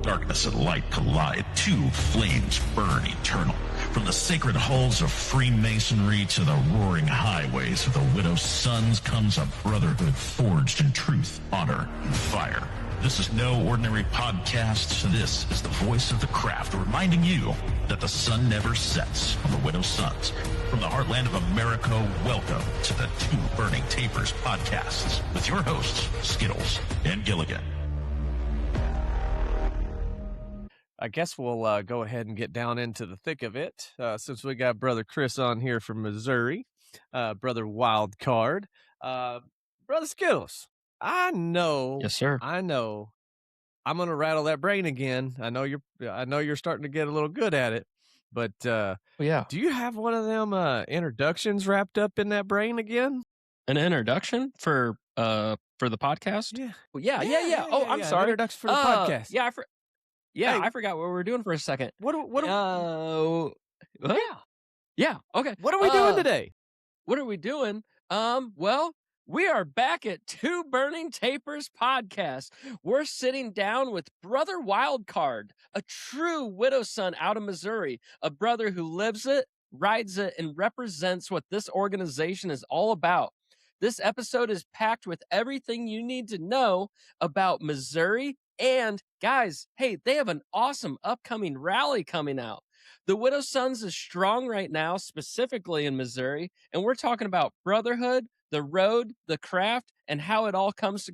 darkness and light collide. Two flames burn eternal. From the sacred halls of Freemasonry to the roaring highways of the Widow's Sons comes a brotherhood forged in truth, honor, and fire. This is no ordinary podcast. This is the voice of the craft, reminding you that the sun never sets on the Widow's Sons. From the heartland of America, welcome to the Two Burning Tapers podcasts with your hosts, Skittles and Gilligan. I guess we'll go ahead and get down into the thick of it, since we got Brother Chris on here from Missouri, Brother Wildcard, Brother Skittles. I know. Yes, sir. I know. I'm gonna rattle that brain again. I know you're starting to get a little good at it, but yeah. do you have one of them introductions wrapped up in that brain again? An introduction for the podcast? Yeah. Well, yeah. Oh, I'm sorry. Introduction for the podcast. Yeah, Hey. I forgot what we were doing for a second. What? Yeah. Okay. What are we doing today? What are we doing? Well, we are back at Two Burning Tapers podcast. We're sitting down with Brother Wildcard, a true widow son out of Missouri, a brother who lives it, rides it, and represents what this organization is all about. This episode is packed with everything you need to know about Missouri. And guys, hey, they have an awesome upcoming rally coming out. The Widow Sons is strong right now, specifically in Missouri. And we're talking about Brotherhood, the road, the craft, and how it all comes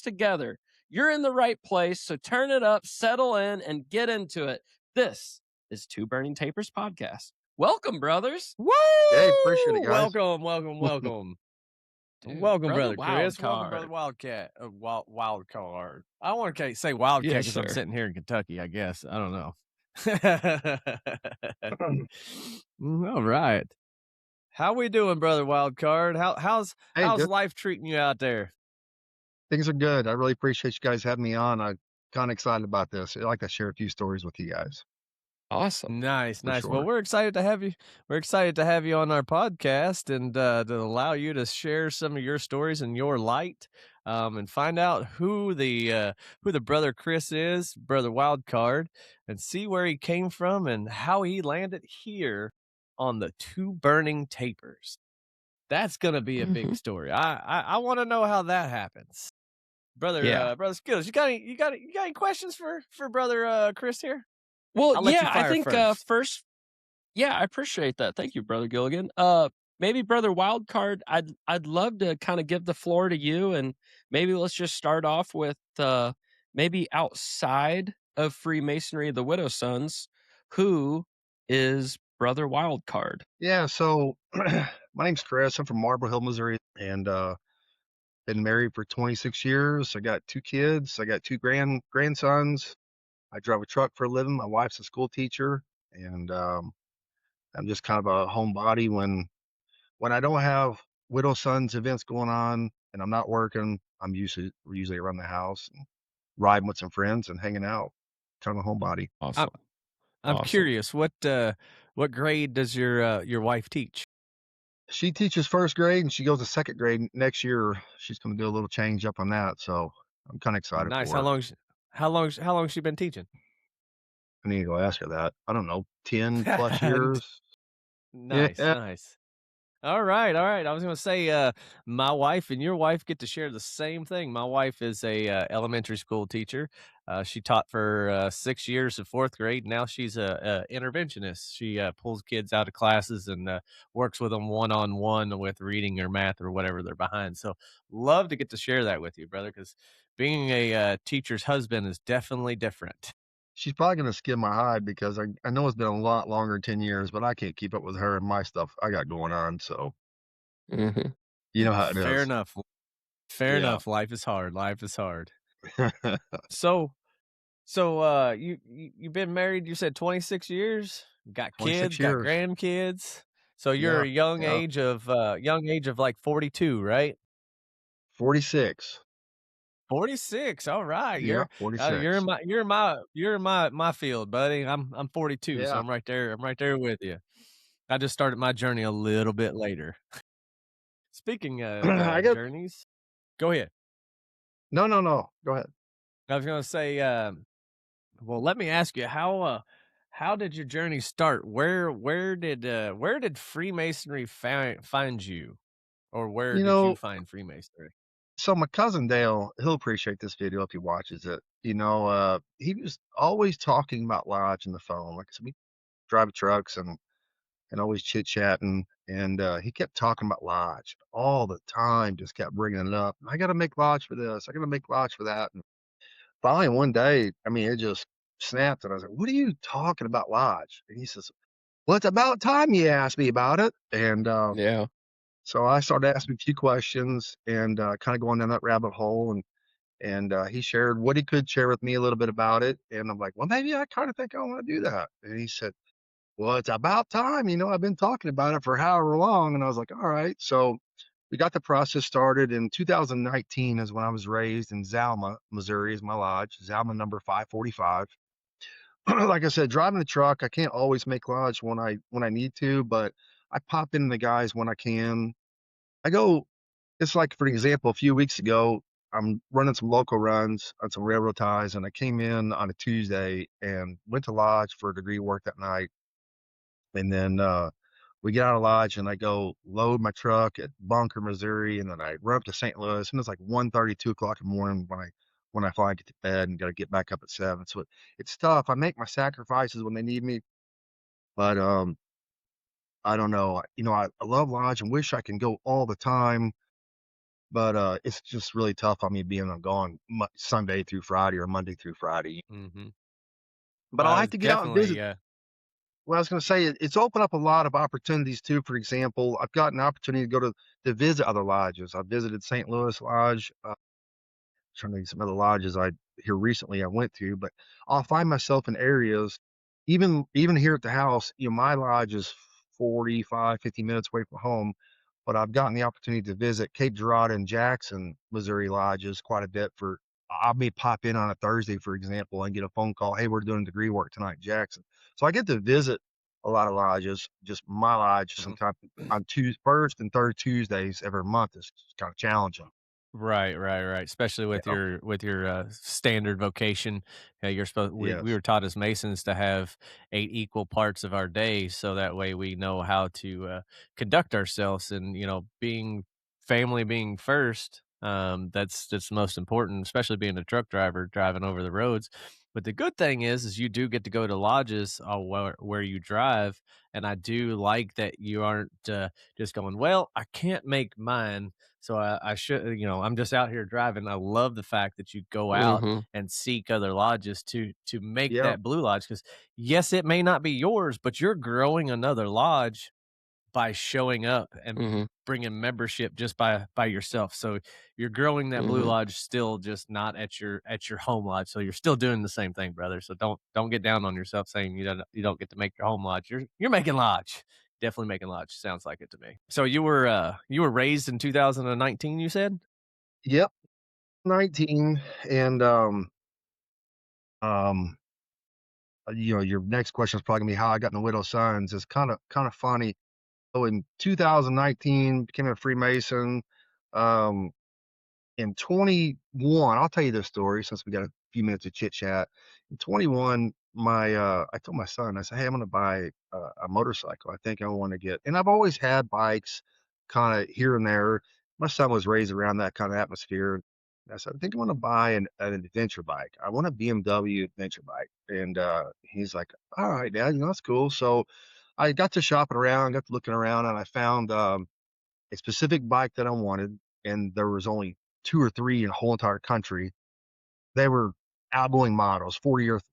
together. You're in the right place, so turn it up, settle in, and get into it. This is Two Burning Tapers podcast. Welcome, brothers. Woo! Hey, appreciate it, guys. Welcome. Dude, Welcome, Brother Chris. Wildcard. Welcome, Brother Wildcat. Wildcard. I want to say Wildcat Yes, because I'm sir. sitting here in Kentucky, I guess. I don't know. All right. How we doing, Brother Wildcard? How's Good. life treating you out there? Things are good. I really appreciate you guys having me on. I'm kind of excited about this. I'd like to share a few stories with you guys. Awesome. Nice. For Well, sure. we're excited to have you. We're excited to have you on our podcast and to allow you to share some of your stories and your light, and find out who the Brother Chris is, Brother Wildcard, and see where he came from and how he landed here on the Two Burning Tapers. That's gonna be a big story. I want to know how that happens, Brother. Yeah. Brother Skittles, you got any questions for Brother Chris here? Well, I'll let you yeah, I fire think first. yeah, I appreciate that. Thank you, Brother Gilligan. Maybe Brother Wildcard, I'd love to kind of give the floor to you, and maybe let's just start off with maybe outside of Freemasonry, the Widow Sons, who is Brother Wildcard? Yeah, so my name's Chris. I'm from Marble Hill, Missouri, and been married for 26 years. I got 2 kids. I got 2 grandsons. I drive a truck for a living. My wife's a school teacher, and I'm just kind of a homebody when I don't have Widow Sons events going on and I'm not working. We're usually around the house, and riding with some friends and hanging out. Kind of a homebody. Awesome. I'm Awesome. curious, what grade does your wife teach? She teaches 1st grade and she goes to 2nd grade next year. She's going to do a little change up on that, so I'm kind of excited. Nice. For her. How long she been teaching? I need to go ask her that. I don't know, 10 plus years. Nice, Yeah. nice. All right. I was going to say, my wife and your wife get to share the same thing. My wife is a elementary school teacher. She taught for 6 years of 4th grade. Now she's a interventionist. She pulls kids out of classes and works with them one-on-one with reading or math or whatever they're behind. So love to get to share that with you, brother, because being a teacher's husband is definitely different. She's probably going to skim my hide because I know it's been a lot longer than 10 years, but I can't keep up with her and my stuff I got going on. So Mhm. you know how it is. Fair enough. Fair Yeah. enough. Life is hard. So you've been married, you said 26 years, got 26 kids, years. got grandkids. So you're Yeah, a young age of like 42, right? 46. 46. All right. Yeah, 46. You're in my field, buddy. I'm 42, so Yeah. I'm right there with you. I just started my journey a little bit later. Speaking of I got- journeys, go ahead. No. Go ahead. I was gonna say, Well, let me ask you, how did your journey start? Where did Freemasonry find you? Or where You did you know, find Freemasonry? so my cousin Dale, he'll appreciate this video if he watches it. He was always talking about lodge on the phone. Like I said, we drive trucks and always chit chatting. And he kept talking about lodge all the time, just kept bringing it up. I got to make lodge for this. I got to make lodge for that. And finally, one day, I mean, it just snapped. And I was like, what are you talking about lodge? And he says, well, it's about time you asked me about it. And Yeah. so I started asking a few questions and kind of going down that rabbit hole. And he shared what he could share with me a little bit about it. And I'm like, well, maybe I kind of think I want to do that. And he said, well, it's about time. I've been talking about it for however long. And I was like, all right. So we got the process started in 2019 is when I was raised in Zalma, Missouri is my lodge, Zalma number 545. Like I said, driving the truck, I can't always make lodge when I need to, but I pop in the guys when I can. I go, it's like, for example, a few weeks ago, I'm running some local runs on some railroad ties, and I came in on a Tuesday and went to lodge for degree work that night. And then we get out of lodge and I go load my truck at Bunker, Missouri, and then I run up to St. Louis, and it's like 1:30, 2 o'clock in the morning when I finally get to bed and got to get back up at 7. So it's tough. I make my sacrifices when they need me, but I don't know. I love lodge and wish I can go all the time, but it's just really tough on me being gone Sunday through Friday or Monday through Friday. Mhm. But I Well, like it's to get out and visit. definitely, Well, I was going to say it's opened up a lot of opportunities too. For example, I've got an opportunity to go to visit other lodges. I visited St. Louis Lodge. Trying to think of some other lodges I here recently I went to, but I'll find myself in areas, even here at the house. My lodge is 45, 50 minutes away from home, but I've gotten the opportunity to visit Cape Girardeau and Jackson, Missouri lodges quite a bit. I may pop in on a Thursday, for example, and get a phone call, hey, we're doing degree work tonight in Jackson. So I get to visit a lot of lodges. Just my lodge Mhm. sometimes on first and third Tuesdays every month is kind of challenging. Right. Especially with Yeah. your standard vocation, you're supposed. We Yes. were taught as Masons to have 8 equal parts of our day, so that way we know how to conduct ourselves, and being family being first. That's most important, especially being a truck driver driving over the roads. But the good thing is you do get to go to lodges where you drive, and I do like that you aren't just going. Well, I can't make mine, so I should, I'm just out here driving. I love the fact that you go out Mhm. and seek other lodges to make Yeah. that blue lodge. Because yes, it may not be yours, but you're growing another lodge by showing up and Mhm. bringing membership just by yourself. So you're growing that blue Mhm. lodge still, just not at your home lodge. So you're still doing the same thing, brother. So don't get down on yourself saying you don't get to make your home lodge. You're making lodge. Definitely making lodge. Sounds like it to me. So you were raised in 2019, you said? Yep. 19. And um your next question is probably gonna be how I got in the Widow Sons. It's kind of funny. So in 2019, became a Freemason. Um, in 21, I'll tell you this story since we got a few minutes of chit chat. In 21, I told my son, I said, hey, I'm gonna buy a motorcycle. I think I want to get, and I've always had bikes, kind of here and there. My son was raised around that kind of atmosphere. I said, I think I want to buy an adventure bike. I want a BMW adventure bike. And he's like, all right, Dad, that's cool. So I got to shopping around, got to looking around, and I found a specific bike that I wanted. And there was only two or three in the whole entire country. They were outgoing models, 40th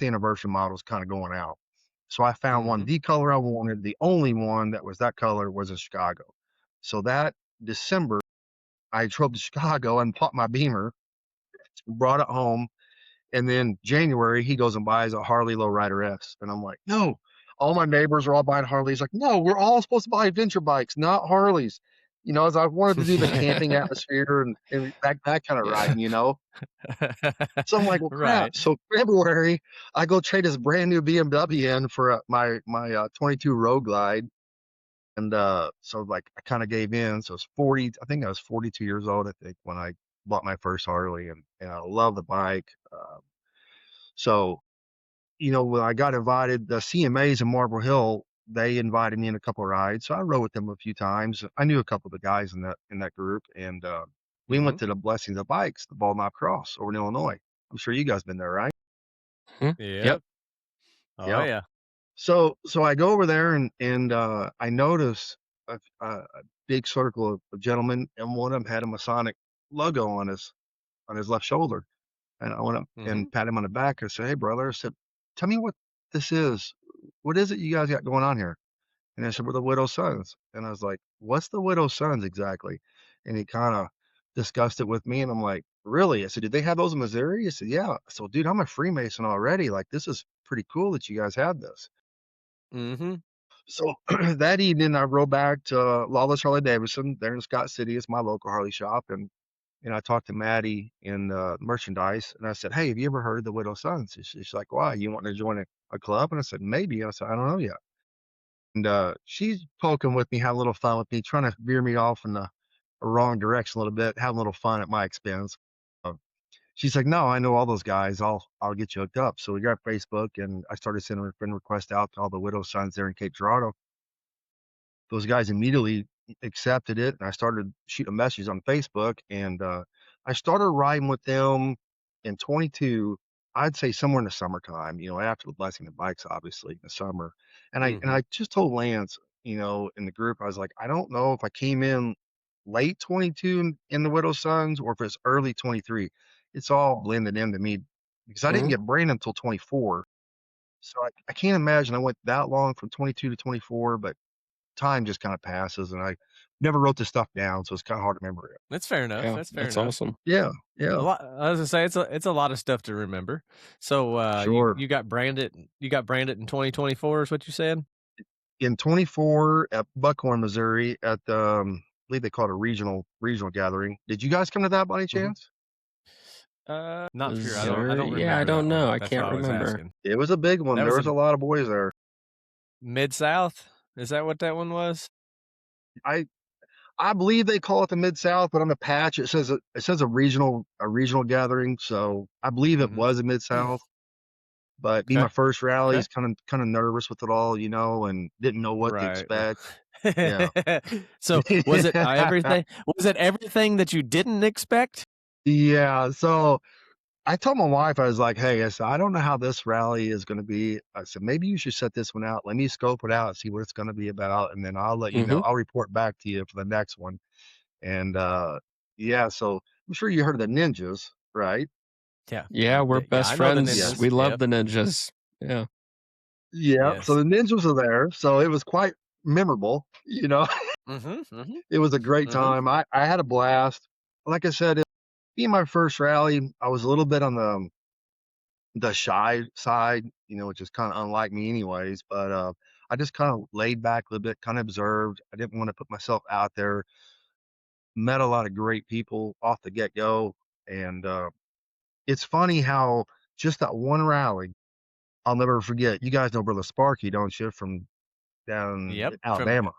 anniversary models, kind of going out. So I found one, Mhm. the color I wanted. The only one that was that color was in Chicago. So that December, I drove to Chicago and bought my Beamer, brought it home, and then January, he goes and buys a Harley Lowrider S. And I'm like, no, all my neighbors are all buying Harleys. Like, no, we're all supposed to buy adventure bikes, not Harleys. As I wanted to do the camping atmosphere and that kind of riding. So I'm like, well, crap. Right. So February, I go trade this brand new BMW in for my 22 Road Glide. And so like I kind of gave in. So it's 40, I think I was 42 years old, I think, when I bought my first Harley, and I love the bike. So, when I got invited, the CMAs in Marble Hill, they invited me in a couple of rides. So I rode with them a few times. I knew a couple of the guys in that group, and we went to the Blessings of Bikes, the Bald Knob Cross over in Illinois. I'm sure you guys been there, right? Yep. Yep. Oh Yep. yeah. So I go over there and I notice a big circle of gentlemen, and one of them had a Masonic logo on his left shoulder. And I went up and pat him on the back. I said, "Hey, brother," I said, "tell me what this is. What is it you guys got going on here?" And I said, "We're the Widow's Sons." And I was like, "What's the Widow's Sons exactly?" And he kind of discussed it with me. And I'm like, "Really?" I said, "Did they have those in Missouri?" He said, "Yeah." So, dude, I'm a Freemason already. Like, this is pretty cool that you guys had this. So that evening, I rode back to Lawless Harley Davidson there in Scott City. It's my local Harley shop. And I talked to Maddie in merchandise, and I said, "Hey, have you ever heard of the Widow's Sons?" She's like, "Why? You want to join a club?" And I said, "Maybe." I said, "I don't know yet." And she's poking with me, having a little fun with me, trying to veer me off in the wrong direction a little bit, having a little fun at my expense. Uh, she's like, "No, I know all those guys. I'll get you hooked up." So we got Facebook, and I started sending a friend request out to all the Widow's Sons there in Cape Girardeau. Those guys immediately accepted it, and I started shooting messages on Facebook, and I started riding with them in 22. I'd say somewhere in the summertime, after the Blessing of Bikes, obviously in the summer. And I just told Lance, in the group, I was like, I don't know if I came in late 22 in the Widow's Sons or if it's early 23. It's all blended into me because I didn't get Brandon until 24. So I can't imagine I went that long from 22 to 24, but time just kind of passes, and I never wrote this stuff down, so it's kind of hard to remember it. That's fair enough. Yeah, That's fair that's enough. awesome. Yeah, yeah. A lot. I was gonna say it's a lot of stuff to remember. So Sure. you got branded in 2024 is what you said? In 24 at Buckhorn, Missouri, at the I believe they call it a regional gathering. Did you guys come to that by any chance? Not sure. I don't Missouri? remember. Yeah, I don't that one. know. I That's can't why I was remember. asking. It was a big one. That There was was a lot of boys there. Mid-South? Is that what that one was? I believe they call it the Mid-South, but on the patch it says a regional gathering, so I believe it was a Mid-South. But being my first rally, is kind of nervous with it all, and didn't know what to Right. expect. Yeah. So was it everything? Was it everything that you didn't expect? Yeah. So I told my wife, I was like, "Hey," I said, "I don't know how this rally is going to be." I said, "Maybe you should set this one out. Let me scope it out, see what it's going to be about, and then I'll let you know. I'll report back to you for the next one." And yeah, so I'm sure you heard of the ninjas, right? Yeah. Yeah, we're best I know the friends. ninjas. We love Yep. the ninjas. Yeah. Yeah. Yes. So the ninjas are there, so it was quite memorable. It was a great time. I had a blast. Like I said, being my first rally, I was a little bit on the shy side, which is kind of unlike me anyways, but I just kind of laid back a little bit, kind of observed. I didn't want to put myself out there. Met a lot of great people off the get-go, and it's funny how just that one rally, I'll never forget. You guys know Brother Sparky, don't you, from down in Alabama?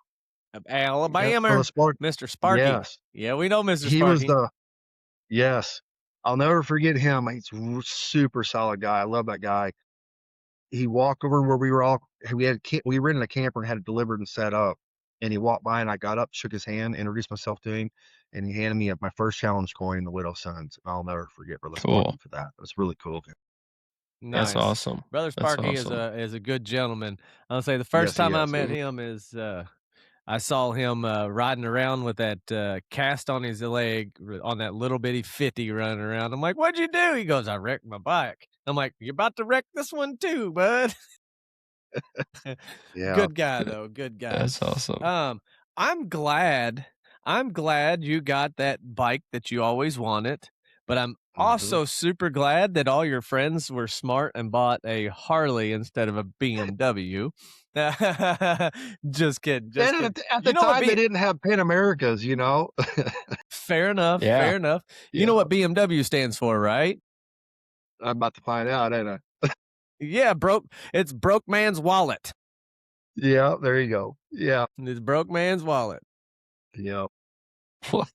From Alabama. Brother Mr. Sparky. Yes. Yeah, we know Mr. He was Sparky. yes. I'll never forget him. He's a super solid guy. I love that guy. He walked over where we were in a camper and had it delivered and set up. And he walked by, and I got up, shook his hand, introduced myself to him, and he handed me my first challenge coin in the Widow's Sons. I'll never forget Brother Sparky for that. It was really cool. Nice. That's awesome. Brother Sparky is a good gentleman. I'll say the first time I met him is I saw him riding around with that cast on his leg on that little bitty 50 running around. I'm like, "What'd you do?" He goes, "I wrecked my bike." I'm like, "You're about to wreck this one too, bud." Yeah. Good guy though. Good guy. That's awesome. I'm glad you got that bike that you always wanted, but I'm also super glad that all your friends were smart and bought a Harley instead of a BMW. Just kidding. Just And kidding. at the time, they didn't have Pan Americas, Fair enough. Yeah. Fair enough. You know what BMW stands for, right? I'm about to find out, ain't I? Yeah, it's broke man's wallet. Yeah, there you go. Yeah. It's broke man's wallet. Yeah. What?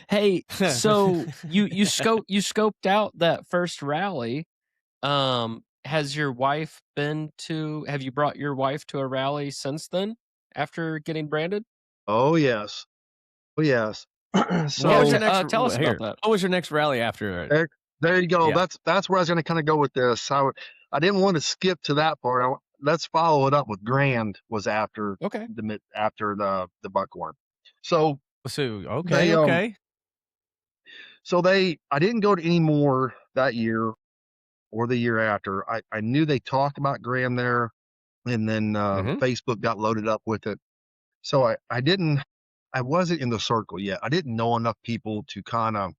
Hey, so you scoped out that first rally. Has your wife have you brought your wife to a rally since then after getting branded? Oh yes. Oh yes. What was Yeah, your So next tell us about here? that. What was your next rally after it? there you go. Yeah. That's where I was going to kind of go with this. I didn't want to skip to that part. Let's follow it up with Grand was Okay. after the buckhorn. So So okay, they okay. I didn't go to any more that year or the year after. I knew they talked about Graham there, and then Mhm. Facebook got loaded up with it. So I wasn't in the circle yet. I didn't know enough people to kind of,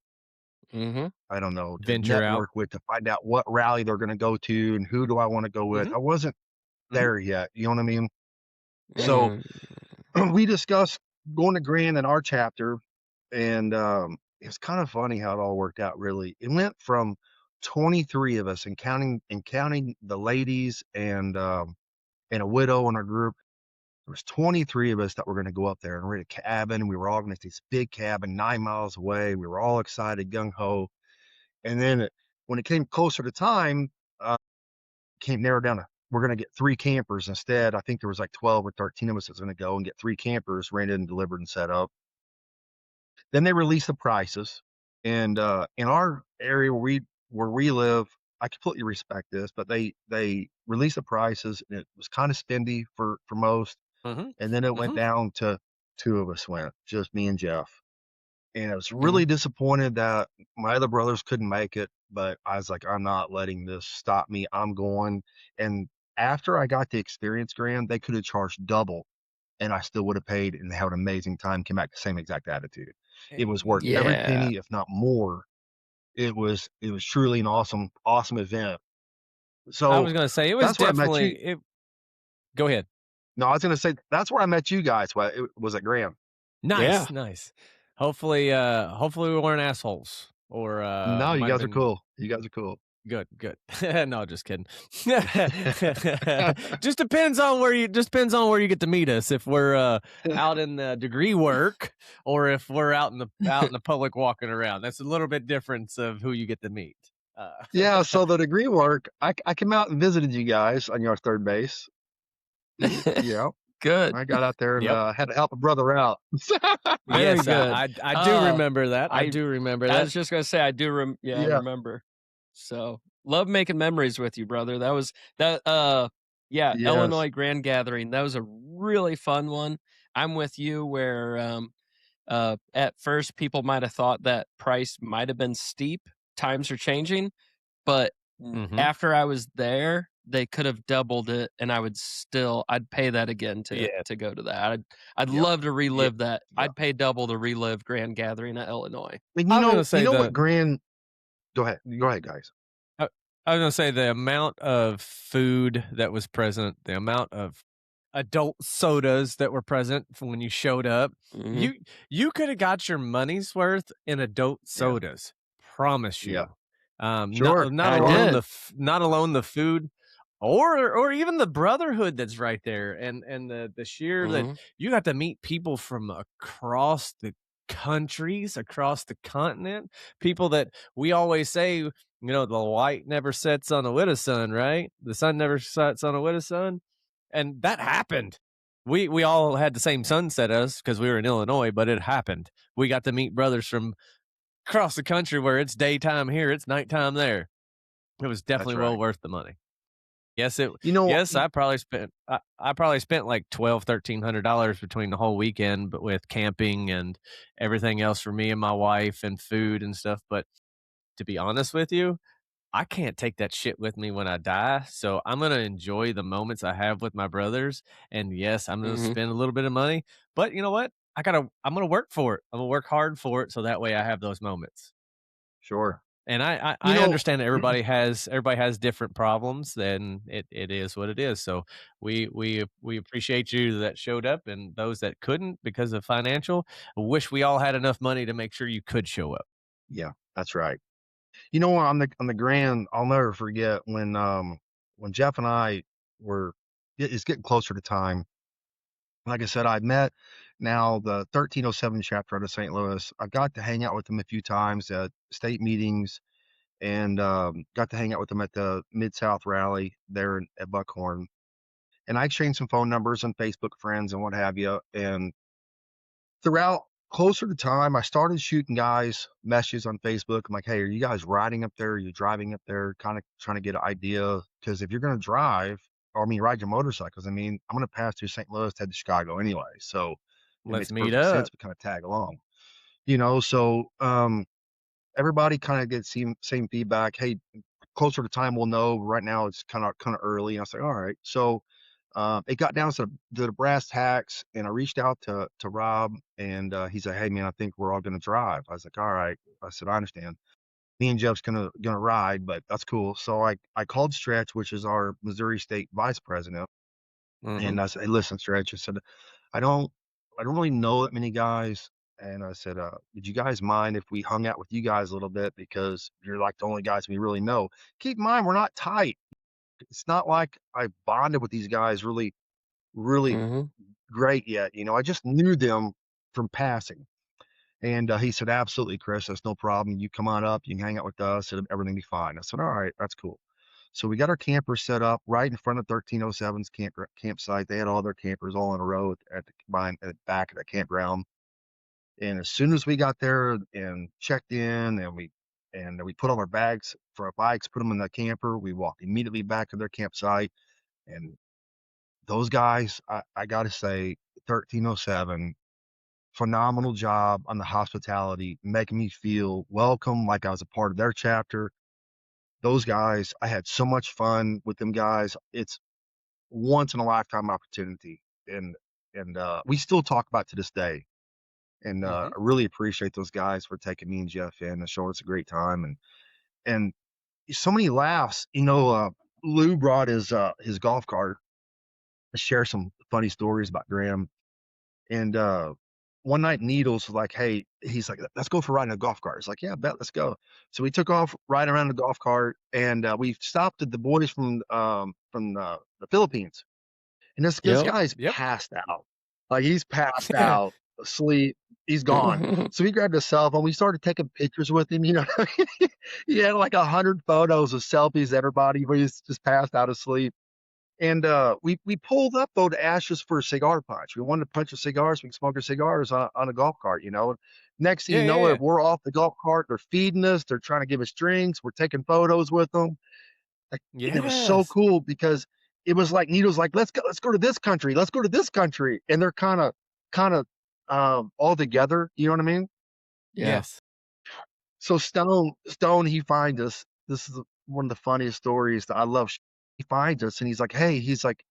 Mhm. I don't know, to Venture out. network with, to find out what rally they're going to go to and who do I want to go with. Mhm. I wasn't Mhm. there yet. You know what I mean? So Mm. we discussed going to Grand in our chapter, and it was kind of funny how it all worked out. Really, it went from 23 of us, and counting the ladies and a widow in our group. There was 23 of us that were going to go up there and rent a cabin. We were all going to this big cabin 9 miles away. We were all excited, gung ho. And then when it came closer to time, came narrowed down to we're going to get 3 campers instead. I think there was like 12 or 13 of us that's going to go and get 3 campers rented and delivered and set up. Then they released the prices, and in our area where we live, I completely respect this, but they released the prices, and it was kind of spendy for most. Mhm. And then it went Mhm. down to 2 of us went, just me and Jeff. And I was Mhm. really disappointed that my other brothers couldn't make it, but I was like, I'm not letting this stop me. I'm going. And after I got the experience grant, they could have charged double and I still would have paid and had an amazing time, came back the same exact attitude. It was worth every Yeah. penny, if not more. It was truly an awesome event. I So was gonna say it was that's where I met you. definitely it. Go ahead. No, I was gonna say that's where I met you guys. It was at Graham. Yeah. Nice, nice. Hopefully we weren't assholes, or No, you might have guys are been cool. You guys are cool. good. Good. No, just kidding. Just depends on where you get to meet us. If we're out in the degree work, or if we're out in the public walking around. That's a little bit difference of who you get to meet. Yeah, so the degree work, I came out and visited you guys on your third base. Yeah, Good. I got out there and Yep. had to help a brother out. Very Yes, good. I do remember that. I I do remember I that. was just gonna say I do I Yeah, remember. So love making memories with you, brother. That was that yeah, yes, Illinois Grand Gathering. That was a really fun one. I'm with you where at first people might have thought that price might have been steep. Times are changing, but Mhm. after I was there, they could have doubled it and I'd pay that again Yeah. to go to that. I'd yep, love to Yeah. relive that. yep. I'd pay double to relive Grand Gathering at Illinois. And I was gonna you say know what Grand go ahead, guys. I I was gonna say the amount of food that was present, the amount of adult sodas that were present from when you showed up. Mhm. You could have got your money's worth in adult Yeah, sodas. Promise yeah, you. sure, And I did. Not alone the food, or even the brotherhood that's right there, and the sheer that Mhm. you got to meet people from across the countries, across the continent, people that we always say, the light never sets on a widow's son, right? The sun never sets on a widow's son, and that happened. We all had the same sunset us because we were in Illinois, but it happened. We got to meet brothers from across the country where it's daytime here, it's nighttime there. It was that's definitely well right. worth the money. Yes, it You know, yes, I probably spent like $1,200-$1,300 between the whole weekend, but with camping and everything else for me and my wife and food and stuff. But to be honest with you, I can't take that shit with me when I die. So I'm gonna enjoy the moments I have with my brothers. And yes, I'm gonna Mhm. spend a little bit of money. But you know what? I'm gonna work for it. I'm gonna work hard for it so that way I have those moments. sure. And You I know, understand that everybody has different problems, and it is what it is. So we appreciate you that showed up, and those that couldn't because of financial. Wish we all had enough money to make sure you could show up. yeah, that's right. You know, on the Grand, I'll never forget when Jeff and I were it's getting closer to time. Like I said, I met now the 1307 chapter out of St. Louis. I got to hang out with them a few times at state meetings, and got to hang out with them at the Mid-South rally there at Buckhorn. And I exchanged some phone numbers and Facebook friends and what have you. And throughout closer to time, I started shooting guys messages on Facebook. I'm like, hey, are you guys riding up there? Are you driving up there? Kind of trying to get an idea. Because if you're going to drive, or I mean, ride your motorcycles, I mean, I'm going to pass through St. Louis, head to Chicago anyway. So it Let's makes meet perfect sense up. to kind of tag along, so everybody kind of gets same feedback. Hey, closer to time, we'll know. Right now, it's kind of early. And I was like, all right. So it got down to the brass tacks, and I reached out to Rob, and he said, hey man, I think we're all gonna drive. I was like, all right. I said, I understand. Me and Jeff's gonna ride, but that's cool. So I called Stretch, which is our Missouri State Vice President, and I said, hey, listen, Stretch. I said, I don't really know that many guys. And I said, would you guys mind if we hung out with you guys a little bit, because you're like the only guys we really know. Keep in mind, we're not tight. It's not like I bonded with these guys really Mm-hmm. great yet. I just knew them from passing. And he said, absolutely, Chris, that's no problem. You come on up, you can hang out with us, and everything be fine. I said, all right, that's cool. So we got our campers set up right in front of 1307's campsite. They had all their campers all in a row at the back of the campground. And as soon as we got there and checked in, and we put all our bags for our bikes, put them in the camper, we walked immediately back to their campsite. And those guys, I got to say, 1307, phenomenal job on the hospitality, making me feel welcome, like I was a part of their chapter. Those guys, I had so much fun with them guys. It's once in a lifetime opportunity, and we still talk about it to this day. And I really appreciate those guys for taking me and Jeff in and showing us a great time, and so many laughs. Lou brought his golf cart to share some funny stories about Graham. And one night, Needles was like, hey, he's like, let's go for riding a golf cart. It's like, yeah, bet, let's go. So we took off riding around the golf cart, and we stopped at the boys from the Philippines. And this guy's Yep. passed out. Like, he's passed out, asleep. He's gone. So we grabbed a cell phone. We started taking pictures with him. He had like 100 photos of selfies, everybody, where he's just passed out asleep. And we pulled up though to Ashes for a cigar punch. We wanted to punch a cigar so we can smoke our cigars on a golf cart. Next thing you know, Yeah. we're off the golf cart. They're feeding us. They're trying to give us drinks. We're taking photos with them. And it was so cool because it was like Needle's like, let's go to this country. Let's go to this country. And they're kind of all together. You know what I mean? Yeah. Yes. So Stone, he finds us. This is one of the funniest stories that I love. He finds us and he's like, hey,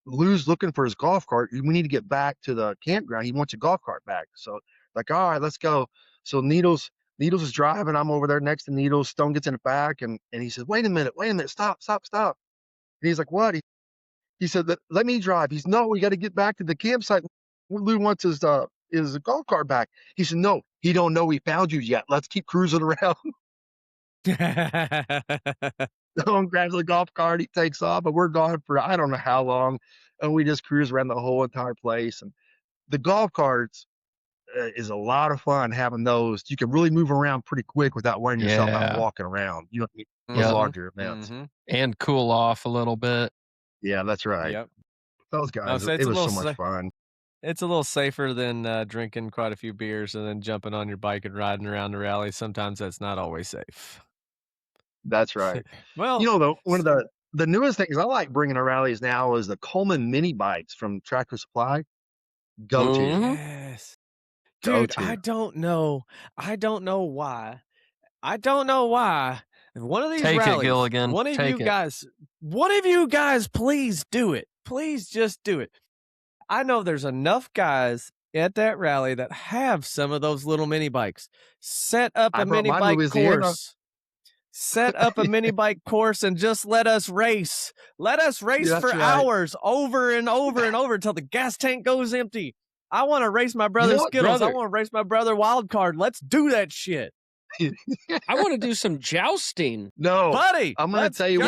Lou's looking for his golf cart. We need to get back to the campground. He wants a golf cart back. So like, all right, let's go. So Needles is driving. I'm over there next to Needles. Stone gets in the back and he says, wait a minute, stop. And he's like, what? He said, let me drive. He's, no, we got to get back to the campsite. Lou wants his golf cart back. He said, no, he don't know we found you yet. Let's keep cruising around. Stone grabs the golf cart, he takes off, but we're gone for I don't know how long, and we just cruise around the whole entire place. And the golf carts is a lot of fun having those. You can really move around pretty quick without wearing yourself out walking around. You don't need those larger events. And cool off a little bit. Yeah, that's right. Yep. Those guys, so it was so much fun. It's a little safer than drinking quite a few beers and then jumping on your bike and riding around the rally. Sometimes that's not always safe. That's right. Well, one of the newest things I like bringing to rallies now is the Coleman mini bikes from Tractor Supply. Go to. yes. Go Dude, to. I don't know why. One of these Take rallies, it, Gilligan. one of Take you guys, please do it. Please just do it. I know there's enough guys at that rally that have some of those little mini bikes. Set up a mini bike course. Set up a mini bike course and just let us race. Let us race for hours over and over and over until the gas tank goes empty. I want to race my brother Skittles. I want to race my brother Wildcard. Let's do that shit. I want to do some jousting. No, buddy. I'm going to tell you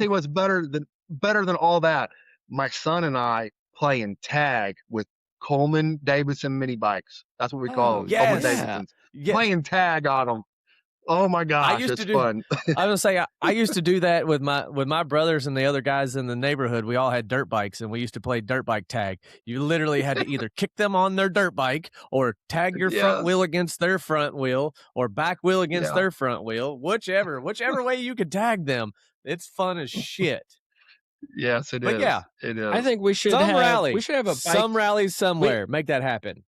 what's better than all that. My son and I playing tag with Coleman Davidson mini bikes. That's what we call them. Yes. Coleman Davidsons. Playing tag on them. Oh my gosh, used it's to do- fun. I was gonna say I used to do that with my brothers and the other guys in the neighborhood. We all had dirt bikes, and we used to play dirt bike tag. You literally had to either kick them on their dirt bike, or tag your front Yes. wheel against their front wheel, or back wheel against Yeah. their front wheel. Whichever way you could tag them. It's fun as shit. Yes, it But is. yeah, It is. I think we should some have rally. we should have a bike. Some rallies somewhere. Make that happen.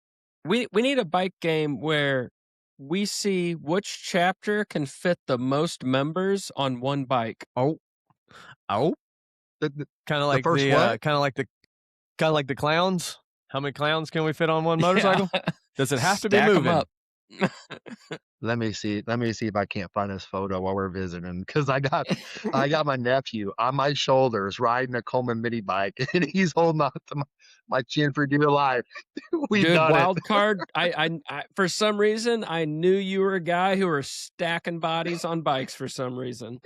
We need a bike game where we see which chapter can fit the most members on one bike. Oh, The kind of like first the what? kind of like the clowns. How many clowns can we fit on one motorcycle? Yeah. Does it have to be Stack 'em moving? up. Let me see if I can't find this photo while we're visiting, because I got my nephew on my shoulders riding a Coleman mini bike, and he's holding on to my chin for dear life. We've Dude, done it. Wildcard. I for some reason I knew you were a guy who were stacking bodies on bikes for some reason.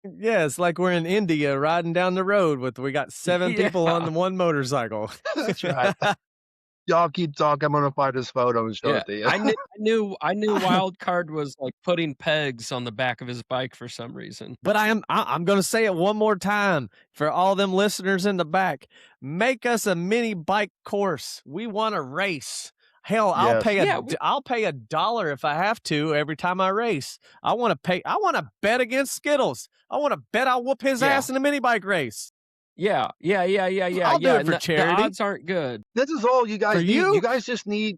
Yeah, it's like we're in India riding down the road we got 7 people on Yeah. the one motorcycle. That's right. Y'all keep talking. I'm gonna find this photo and show Yeah, it to you. I knew Wildcard was like putting pegs on the back of his bike for some reason. But I'm going to say it one more time for all them listeners in the back. Make us a mini bike course. We want to race. Hell, I'll Yes. pay Yeah, I'll pay $1 if I have to every time I race. I want to bet against Skittles. I want to bet I'll whoop his Yeah. ass in a mini bike race. Yeah. I'll do it for The charity. odds aren't good. This is all you guys For need. you? You guys just need,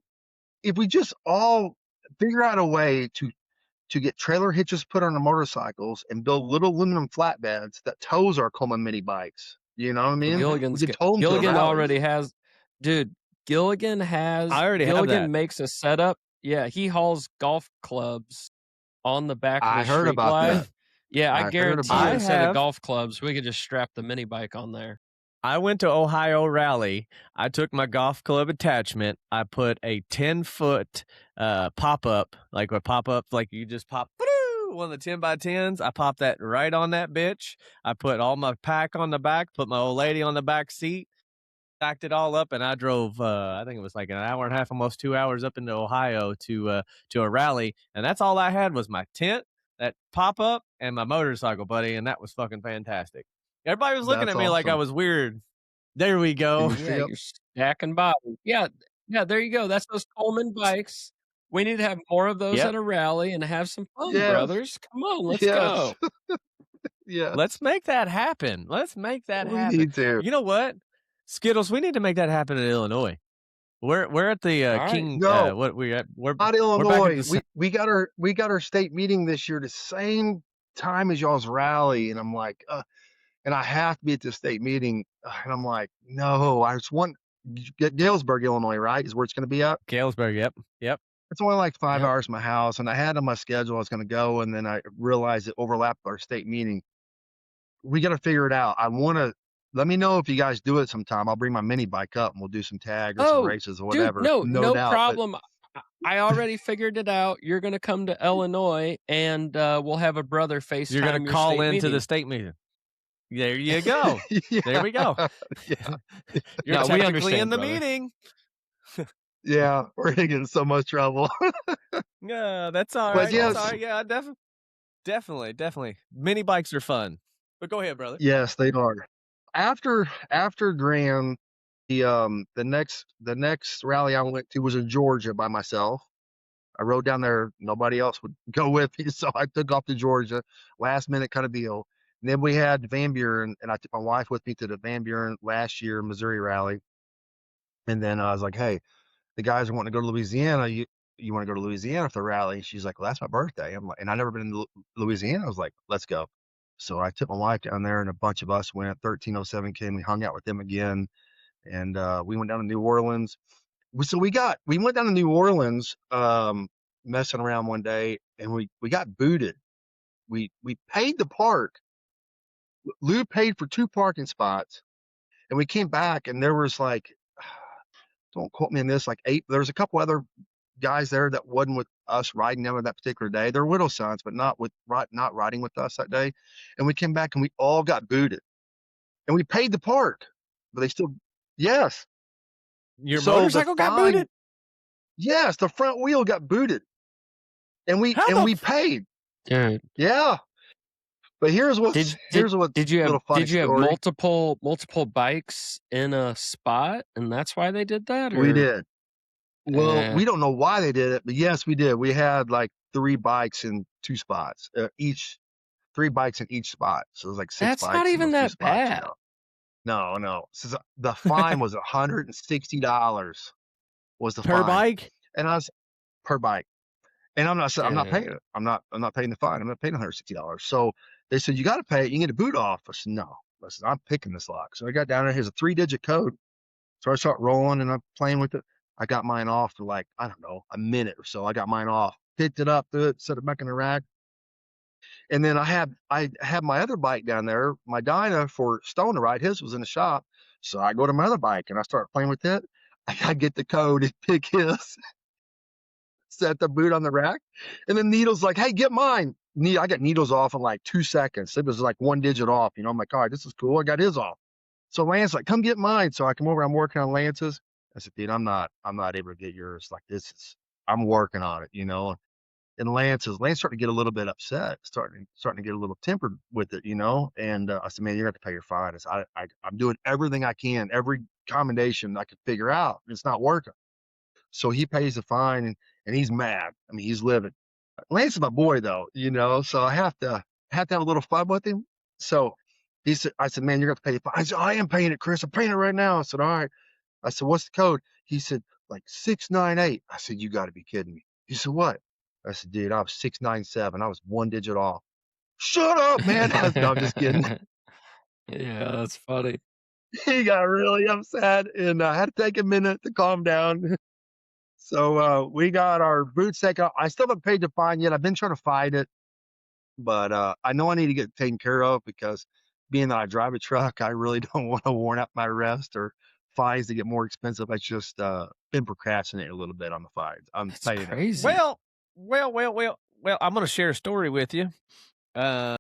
if we just all figure out a way to get trailer hitches put on the motorcycles and build little aluminum flatbeds that tows our Coleman mini bikes. You know what I mean? Gilligan's we could tow 'em to the Gilligan rallies. already has, dude. Gilligan has. I already have Gilligan that. makes a setup. Yeah, he hauls golf clubs on the back of I the heard Street about Glide. that. Yeah, I I heard guarantee about you, it. instead I have. of golf clubs, we could just strap the mini bike on there. I went to Ohio Rally. I took my golf club attachment. I put a 10-foot pop-up, like a pop-up, like you just pop one of the 10x10s. I popped that right on that bitch. I put all my pack on the back, put my old lady on the back seat, stacked it all up, and I drove, I think it was like an hour and a half, almost 2 hours up into Ohio to a rally. And that's all I had was my tent, that pop-up, and my motorcycle, buddy. And that was fucking fantastic. Everybody was looking That's at me like I awesome. was weird. There we go. Can you Yeah, Yep. you're stacking bodies. Yeah, there you go. That's those Coleman bikes. We need to have more of those Yep. at a rally and have some fun, Yes. brothers. Come on, let's Yes. go. Yeah. Let's make that happen. Let's make that We happen. need to. You know what? Skittles, we need to make that happen in Illinois. We're at the All right. King. No. What we at? We're Not back at Illinois. the We got our state meeting this year the same time as y'all's rally, and I'm like, and I have to be at the state meeting, and I'm like, no, I just want Galesburg, Illinois, right? Is where it's going to be at. Galesburg. Yep. It's only like 5 Yep. hours from my house, and I had on my schedule I was going to go, and then I realized it overlapped our state meeting. We got to figure it out. I want to. Let me know if you guys do it sometime. I'll bring my mini bike up and we'll do some tag or some Oh, races or dude, whatever. no doubt, but- problem. I already figured it out. You're going to come to Illinois, and we'll have a brother FaceTime. You're gonna your call state into meeting. the state meeting. There you go. Yeah. There we go. Yeah. You're No, we technically understand, in the brother. meeting. Yeah, we're gonna get in so much trouble. Yeah, that's all But right. yes. That's all right. Yeah, definitely. Mini bikes are fun. But go ahead, brother. Yes, they are. After Graham, the next rally I went to was in Georgia by myself. I rode down there. Nobody else would go with me, so I took off to Georgia. Last minute kind of deal. And then we had Van Buren, and I took my wife with me to the Van Buren last year Missouri rally. And then I was like, hey, the guys are wanting to go to Louisiana. You want to go to Louisiana for the rally? She's like, well, that's my birthday. I'm like, and I've never been to Louisiana. I was like, let's go. So I took my wife down there, and a bunch of us went. 1307 came. We hung out with them again, and we went down to New Orleans. So we went down to New Orleans, messing around one day, and we got booted. We paid the park. Lou paid for 2 parking spots, and we came back, and there was like, don't quote me on this, like 8. There was a couple other guys there that wasn't with us riding them on that particular day. They're widow sons, but not riding with us that day. And we came back and we all got booted. And we paid the park, but they still, yes. Your So the motorcycle got fine- booted? Yes, the front wheel got booted. and we How the paid. Dude. Yeah. But here's what's Did you have little funny story. multiple bikes in a spot, and that's why they did that? We Or did. Well, we don't know why they did it, but yes, we did. We had like 3 bikes in 2 spots, 3 bikes in each spot. So it was like 6 that's bikes not in even those 2 that spots, bad. No. So the fine was $160 was the per fine. bike? And I was per bike. And I'm not paying Dude. it. I'm not paying the fine. I'm not paying $160. So they said, you got to pay it. You can get a boot off. I said, no. Listen, I'm picking this lock. So I got down there. Here's a 3-digit code. So I start rolling and I'm playing with it. I got mine off for like, I don't know, a minute or so. I got mine off, picked it up, set it back in the rack. And then I had my other bike down there, my Dyna for Stone to ride. His was in the shop. So I go to my other bike and I start playing with it. I got to get the code and pick his, set the boot on the rack. And then Needle's like, hey, get mine. I got Needles off in like 2 seconds. It was like 1 digit off. I'm like, all right, this is cool. I got his off. So Lance like, come get mine. So I come over, I'm working on Lance's. I said, dude, I'm not able to get yours. Like I'm working on it, And Lance starting to get a little bit upset, starting to get a little tempered with it, And I said, man, you're going to have to pay your fine. I said, I'm doing everything I can, every combination I could figure out. It's not working. So he pays the fine and he's mad. I mean, he's livid. Lance is my boy though, so I have to have a little fun with him. So I said, man, you're going to pay the fine. I said, I am paying it, Chris. I'm paying it right now. I said, all right. I said, what's the code? He said, like 698. I said, you got to be kidding me. He said, what? I said, dude, I was 697. I was 1 digit off. Shut up, man. No, I'm just kidding. Yeah, that's funny. He got really upset and I had to take a minute to calm down. So we got our boots taken off. I still haven't paid the fine yet. I've been trying to fight it, but I know I need to get it taken care of because being that I drive a truck, I really don't want to warn out my arrest or fines to get more expensive. I just been procrastinating a little bit on the fines. I'm That's paying it. crazy. Well, I'm going to share a story with you. The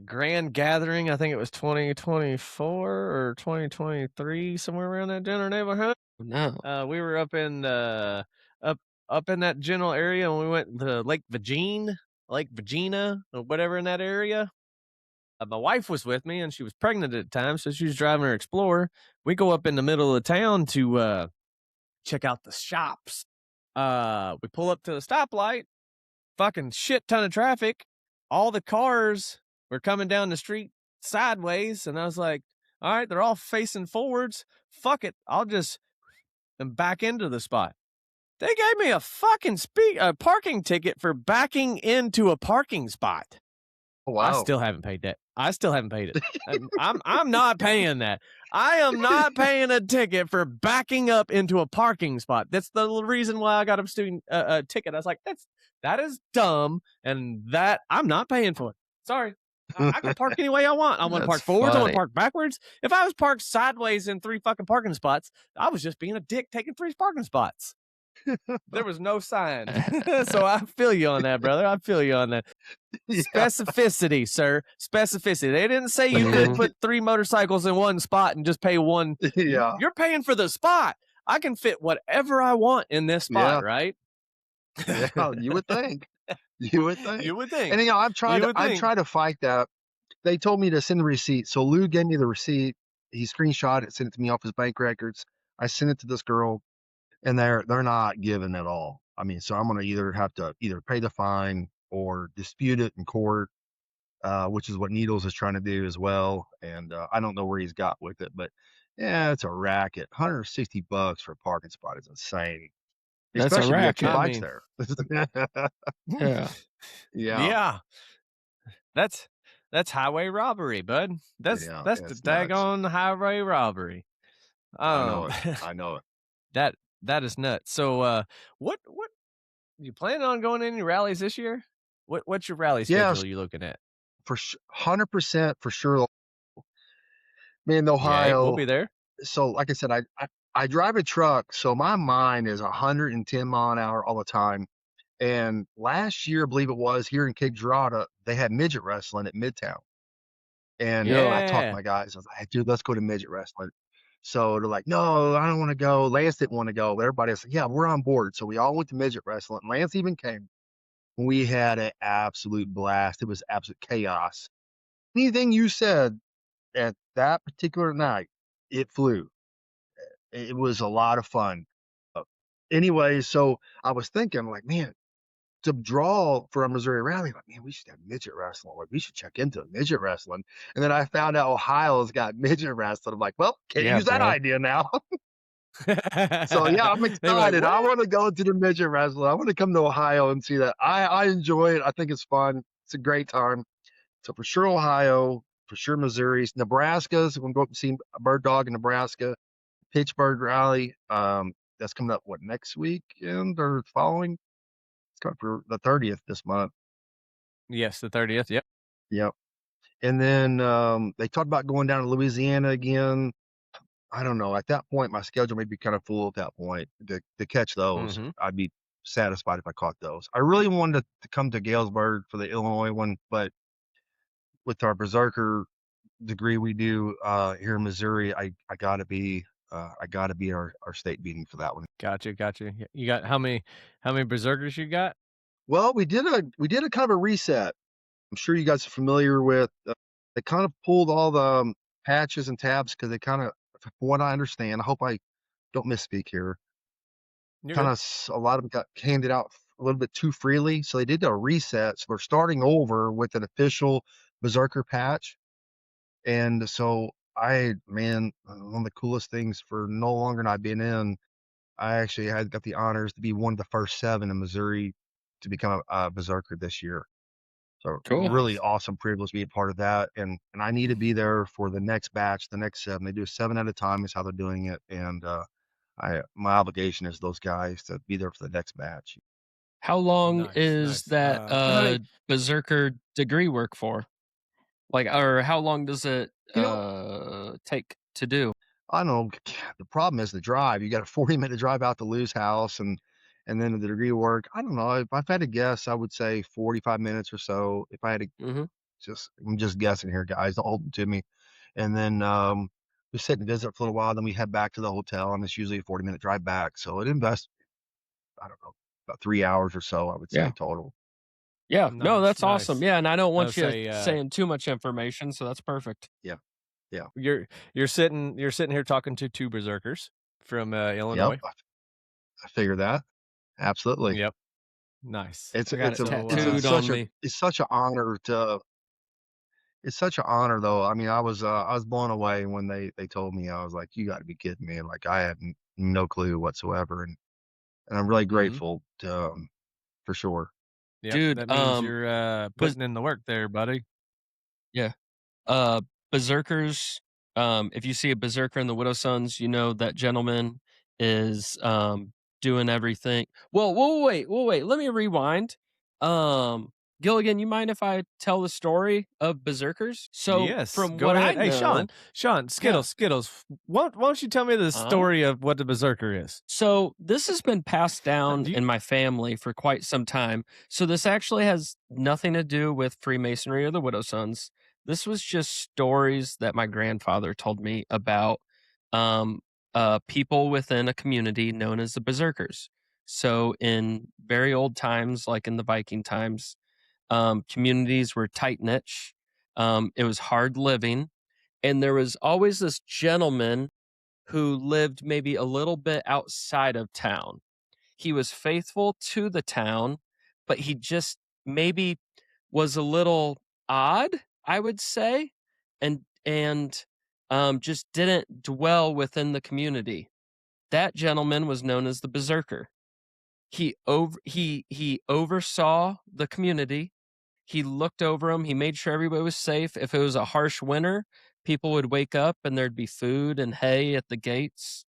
grand gathering, I think it was 2024 or 2023, somewhere around that general neighborhood. No. We were up in up in that general area, and we went to Lake Virginia, or whatever in that area. My wife was with me, and she was pregnant at the time, so she was driving her Explorer. We go up in the middle of the town to check out the shops. We pull up to the stoplight, fucking shit ton of traffic. All the cars were coming down the street sideways, and I was like, all right, they're all facing forwards. Fuck it, I'll just back into the spot. They gave me a fucking parking ticket for backing into a parking spot. Oh, wow. I still haven't paid that. I still haven't paid it. I'm not paying that. I am not paying a ticket for backing up into a parking spot. That's the reason why I got a ticket. I was like, that is dumb, and that I'm not paying for it. Sorry. I can park any way I want. I want to park forwards. I want to park backwards. If I was parked sideways in 3 fucking parking spots, I was just being a dick taking 3 parking spots. There was no sign. So I feel you on that, brother. I feel you on that. Yeah. Specificity, sir. Specificity. They didn't say you could put 3 motorcycles in one spot and just pay one. Yeah. You're paying for the spot. I can fit whatever I want in this spot, right? Yeah, you would think. You would think. You would think. And I've tried to fight that. They told me to send the receipt. So Lou gave me the receipt. He screenshot it, sent it to me off his bank records. I sent it to this girl, and they're not giving at all. I mean, so I'm gonna have to pay the fine or dispute it in court, which is what Needles is trying to do as well. And I don't know where he's got with it, but yeah, it's a racket. $160 for a parking spot is insane. That's especially a if you have 2 bikes racket. there. Yeah. That's highway robbery, bud. That's the daggone highway robbery. I know it. That is nuts. So what you planning on going in any rallies this year? What's your rally schedule you looking at? For 100% for sure. Man, Ohio. We'll be there. So like I said, I drive a truck, so my mind is 110 mile an hour all the time. And last year, I believe it was, here in Cape Girardeau, they had midget wrestling at Midtown. And I talked to my guys. I was like, hey, dude, let's go to midget wrestling. So they're like, no, I don't want to go. Lance didn't want to go. But everybody was like, yeah, we're on board. So we all went to midget wrestling. Lance even came. We had an absolute blast. It was absolute chaos. Anything you said at that particular night, it flew. It was a lot of fun. Uh, anyway, so I was thinking, like, man, to draw for a Missouri rally, like, man, we should have midget wrestling. Like, we should check into midget wrestling. And then I found out Ohio's got midget wrestling. I'm like, well, can't Yeah, use that bro. idea now. So yeah, I'm They were like, excited. I "What?" want to go to the midget wrestling. I want to come to Ohio and see that. I enjoy it. I think it's fun. It's a great time. So for sure Ohio, for sure Missouri, Nebraska's. We're going to go up and see Bird Dog in Nebraska. Pittsburgh rally. That's coming up what, next weekend or following? It's coming for the 30th this month. Yes, the 30th. Yep. Yep. And then they talked about going down to Louisiana again. I don't know. At that point, my schedule may be kind of full at that point to catch those. Mhm. I'd be satisfied if I caught those. I really wanted to come to Galesburg for the Illinois one, but with our Berserker degree we do here in Missouri, I gotta be our state meeting for that one. Gotcha. You got how many berserkers you got? Well, we did a kind of a reset. I'm sure you guys are familiar with. They kind of pulled all the patches and tabs because they kind of, from what I understand, I hope I don't misspeak here. You're Kind good. of a lot of them got handed out a little bit too freely, so they did a reset. So we're starting over with an official Berserker patch. And so man, one of the coolest things for no longer not being in, I actually had got the honors to be one of the first 7 in Missouri to become a Berserker this year. So Cool. really Nice. awesome privilege to be a part of that. And I need to be there for the next batch, the next 7. They do 7 at a time is how they're doing it. And my obligation is those guys to be there for the next batch. How long Nice, is nice. that Uh, Berserker degree work for? Like, or how long does it you know, take to do? I don't know. The problem is the drive. You got a 40-minute drive out to Lou's house and then the degree work. I don't know. If I've had to guess, I would say 45 minutes or so. If I had to Mm-hmm. I'm just guessing here, guys. Don't hold it to me. And then we sit and visit for a little while. Then we head back to the hotel, and it's usually a 40-minute drive back. So it invests, I don't know, about 3 hours or so, I would say Yeah. total. Yeah. No, Nice, that's awesome. nice. Yeah, and I don't want you say, saying too much information, so that's perfect. Yeah. You're sitting here talking to 2 berserkers from Yep. Illinois. I figure that. Absolutely. Yep. Nice. It's I got it's it a tattooed on me. it's such an honor to it's such an honor though. I mean, I was blown away when they told me. I was like, you got to be kidding me. Like I had no clue whatsoever, and I'm really Mhm. grateful to for sure. Yep. Dude, That means you're Bes- putting in the work there, buddy. yeah. Berserkers, if you see a berserker in the Widow Sons, you know that gentleman is doing everything. Well, wait. Let me rewind. Gilligan, you mind if I tell the story of berserkers? So Yes, from go what I ahead. Hey, know, Shawn, Skittles. Why don't you tell me the story of what the berserker is? so this has been passed down Do you- in my family for quite some time. So this actually has nothing to do with Freemasonry or the Widow Sons. This was just stories that my grandfather told me about people within a community known as the Berserkers. So in very old times, like in the Viking times, communities were tight knit. It was hard living, and there was always this gentleman who lived maybe a little bit outside of town. He was faithful to the town, but he just maybe was a little odd, I would say, and just didn't dwell within the community. That gentleman was known as the Berserker. He oversaw the community. He looked over them. He made sure everybody was safe. If it was a harsh winter, people would wake up and there'd be food and hay at the gates,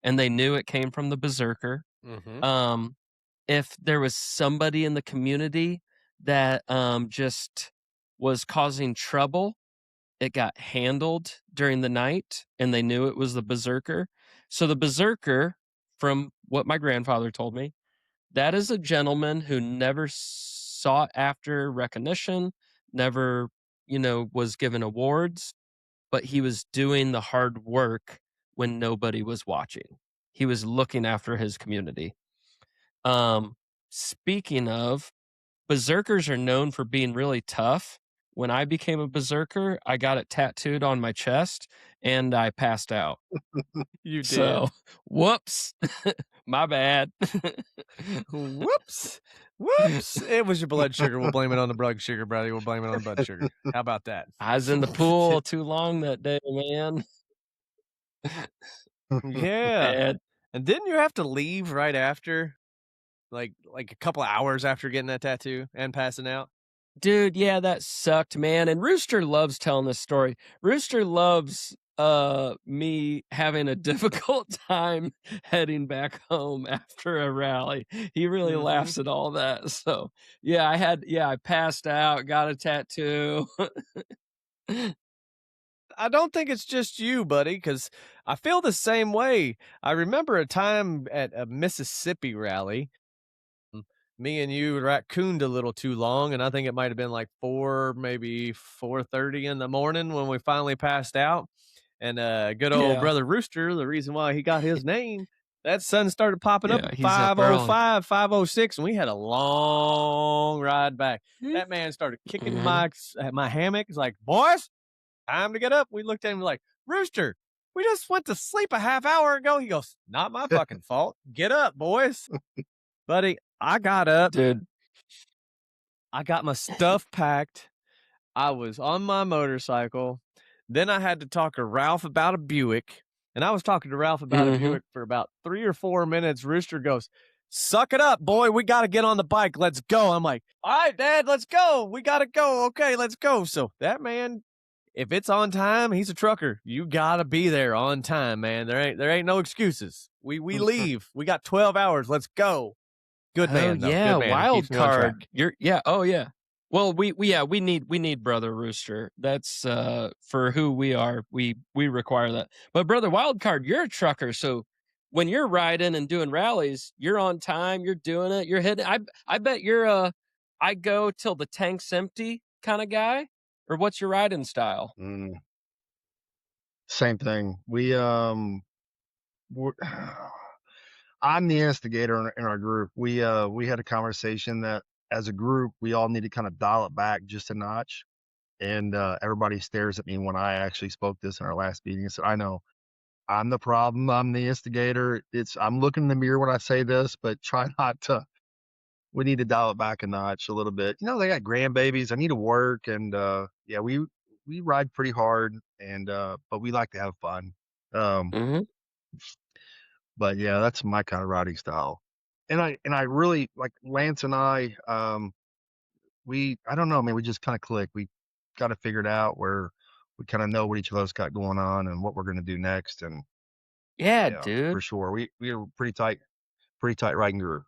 and they knew it came from the Berserker. Mhm. If there was somebody in the community that just was causing trouble, it got handled during the night, and they knew it was the Berserker. So the Berserker, from what my grandfather told me, that is a gentleman who never sought after recognition, never, was given awards, but he was doing the hard work when nobody was watching. He was looking after his community. Speaking of, berserkers are known for being really tough. When I became a berserker, I got it tattooed on my chest and I passed out. You So, did. whoops. My bad. Whoops. Whoops. It was your blood sugar. We'll blame it on the blood sugar, brother. We'll blame it on the blood sugar. How about that? I was in the pool too long that day, man. Yeah. And And didn't you have to leave right after? Like a couple of hours after getting that tattoo and passing out? dude, yeah, that sucked, man. And Rooster loves telling this story. Rooster loves me having a difficult time heading back home after a rally. He really Mhm. laughs at all that. So yeah, I passed out, got a tattoo. I don't think it's just you, buddy, because I feel the same way. I remember a time at a Mississippi rally. Me and you raccooned a little too long, and I think it might have been like 4:30 in the morning when we finally passed out. And good old Yeah. brother Rooster, the reason why he got his name, that sun started popping up Yeah, at he's up early. 5:05, 5:06, and we had a long ride back. That man started kicking Mhm. my hammock. He's like, "Boys, time to get up." We looked at him like, "Rooster, we just went to sleep a half hour ago." He goes, "Not my fucking fault. Get up, boys." Buddy, I got up. Dude. I got my stuff packed. I was on my motorcycle. Then I had to talk to Ralph about a Buick. And I was talking to Ralph about a Mhm. Buick for about 3 or 4 minutes. Rooster goes, "Suck it up, boy. We got to get on the bike. Let's go." I'm like, "All right, Dad, let's go. We got to go. Okay, let's go." So that man, if it's on time, he's a trucker. You got to be there on time, man. There ain't no excuses. We leave. We got 12 hours. Let's go. Good Oh man, though. yeah, Good man. He keeps me on track. Wildcard. Oh yeah. Well, we need Brother Rooster. That's for who we are. We require that. But Brother Wildcard, you're a trucker, so when you're riding and doing rallies, you're on time, you're doing it, you're hitting. I bet you're I go till the tank's empty kind of guy. Or what's your riding style? Mm, same thing. We're, I'm the instigator in our group. We had a conversation that as a group we all need to kind of dial it back just a notch. And everybody stares at me when I actually spoke this in our last meeting. I said, "I know I'm the problem. I'm the instigator. I'm looking in the mirror when I say this, but try not to. We need to dial it back a notch a little bit. They got grandbabies. I need to work, and yeah, we ride pretty hard, and but we like to have fun. Um, Mm-hmm. but yeah, that's my kind of riding style. And I really like Lance and I. I don't know, man. We just kind of click. We got to figure it out where we kind of know what each of us got going on and what we're going to do next. And Yeah, yeah, for dude. sure. We are pretty tight riding group.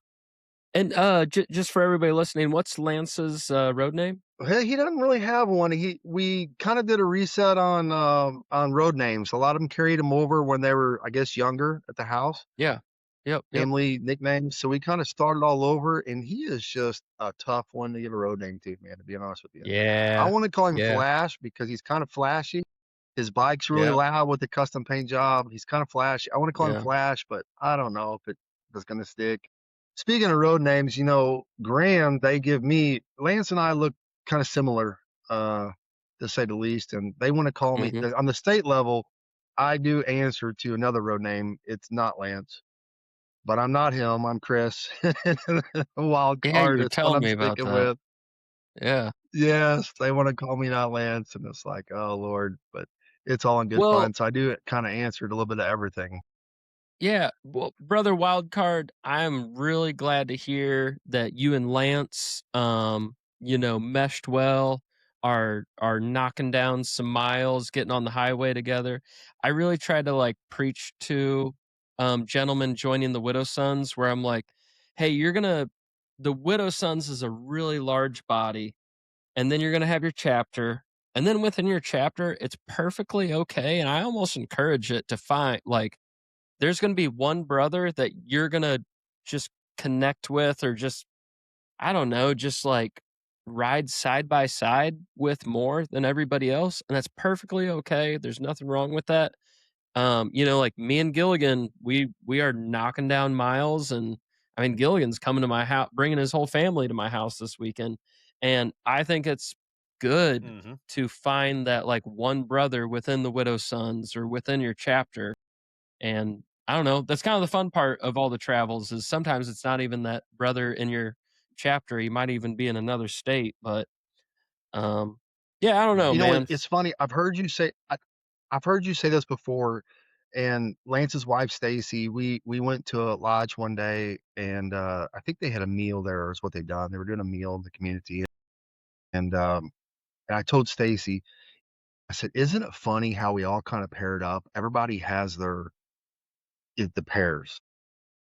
And just for everybody listening, what's Lance's road name? He doesn't really have one. We kind of did a reset on road names. A lot of them carried him over when they were, I guess, younger at the house. Yeah. Yep. Family nicknames. So we kind of started all over, and he is just a tough one to give a road name to, man, to be honest with you. I Yeah. want to call him Yeah. Flash because he's kind of flashy. His bike's really Yeah. loud with the custom paint job. He's kind of flashy. I want to call him Yeah. Flash, but I don't know if it's going to stick. Speaking of road names, Graham, they give me, Lance and I look kind of similar, to say the least, and they want to call me Mhm. on the state level. I do answer to another road name. It's not Lance, but I'm not him. I'm Chris. Wild Yeah, you card were is what telling I'm me about sticking that. with. Yeah. Yes, they want to call me not Lance, and it's like, oh Lord, but it's all in good Well, fun. So I do kind of answer to a little bit of everything. yeah. Well, brother Wildcard, I'm really glad to hear that you and Lance, meshed well, are knocking down some miles, getting on the highway together. I really tried to like preach to gentlemen joining the Widow Sons, where I'm like, hey, the Widow Sons is a really large body, and then you're gonna have your chapter. And then within your chapter, it's perfectly okay. And I almost encourage it to find like there's going to be one brother that you're going to just connect with or just I don't know, just like ride side by side with more than everybody else, and that's perfectly okay. There's nothing wrong with that. Like me and Gilligan, we are knocking down miles, and I mean, Gilligan's coming to my house, bringing his whole family to my house this weekend. And I think it's good to find that like one brother within the Widow's Sons or within your chapter. And I don't know, that's kind of the fun part of all the travels is sometimes it's not even that brother in your chapter. He might even be in another state, but yeah, I don't know, You know, man. it's funny. I've heard you say this before. And Lance's wife Stacy, we went to a lodge one day, and I think they had a meal there. Is what they done. They were doing a meal in the community, and I told Stacy, I said, "Isn't it funny how we all kind of paired up? Everybody has the pairs.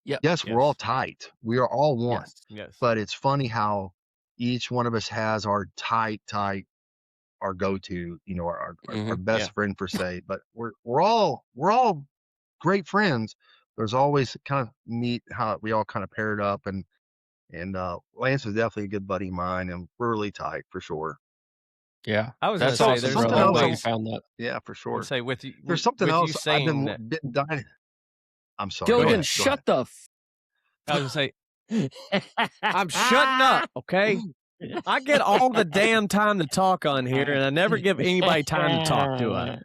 Yep. Yes, we're all tight. We are all one. Yes. But it's funny how each one of us has our tight, our go-to, you know, our best friend per se. But we're all great friends. There's always kind of neat how we all kind of paired up, and Lance is definitely a good buddy of mine, and we're really tight for sure. Yeah. I was going to That's say, awesome, there's something brother. I'm glad you always, found that. Yeah, for I sure. would say with you, There's something with else you I've saying been that. bitten dying. I'm sorry. Gilligan, Go shut ahead. the I was going to say, I'm shutting up, okay? I get all the damn time to talk on here, and I never give anybody time to talk, do I?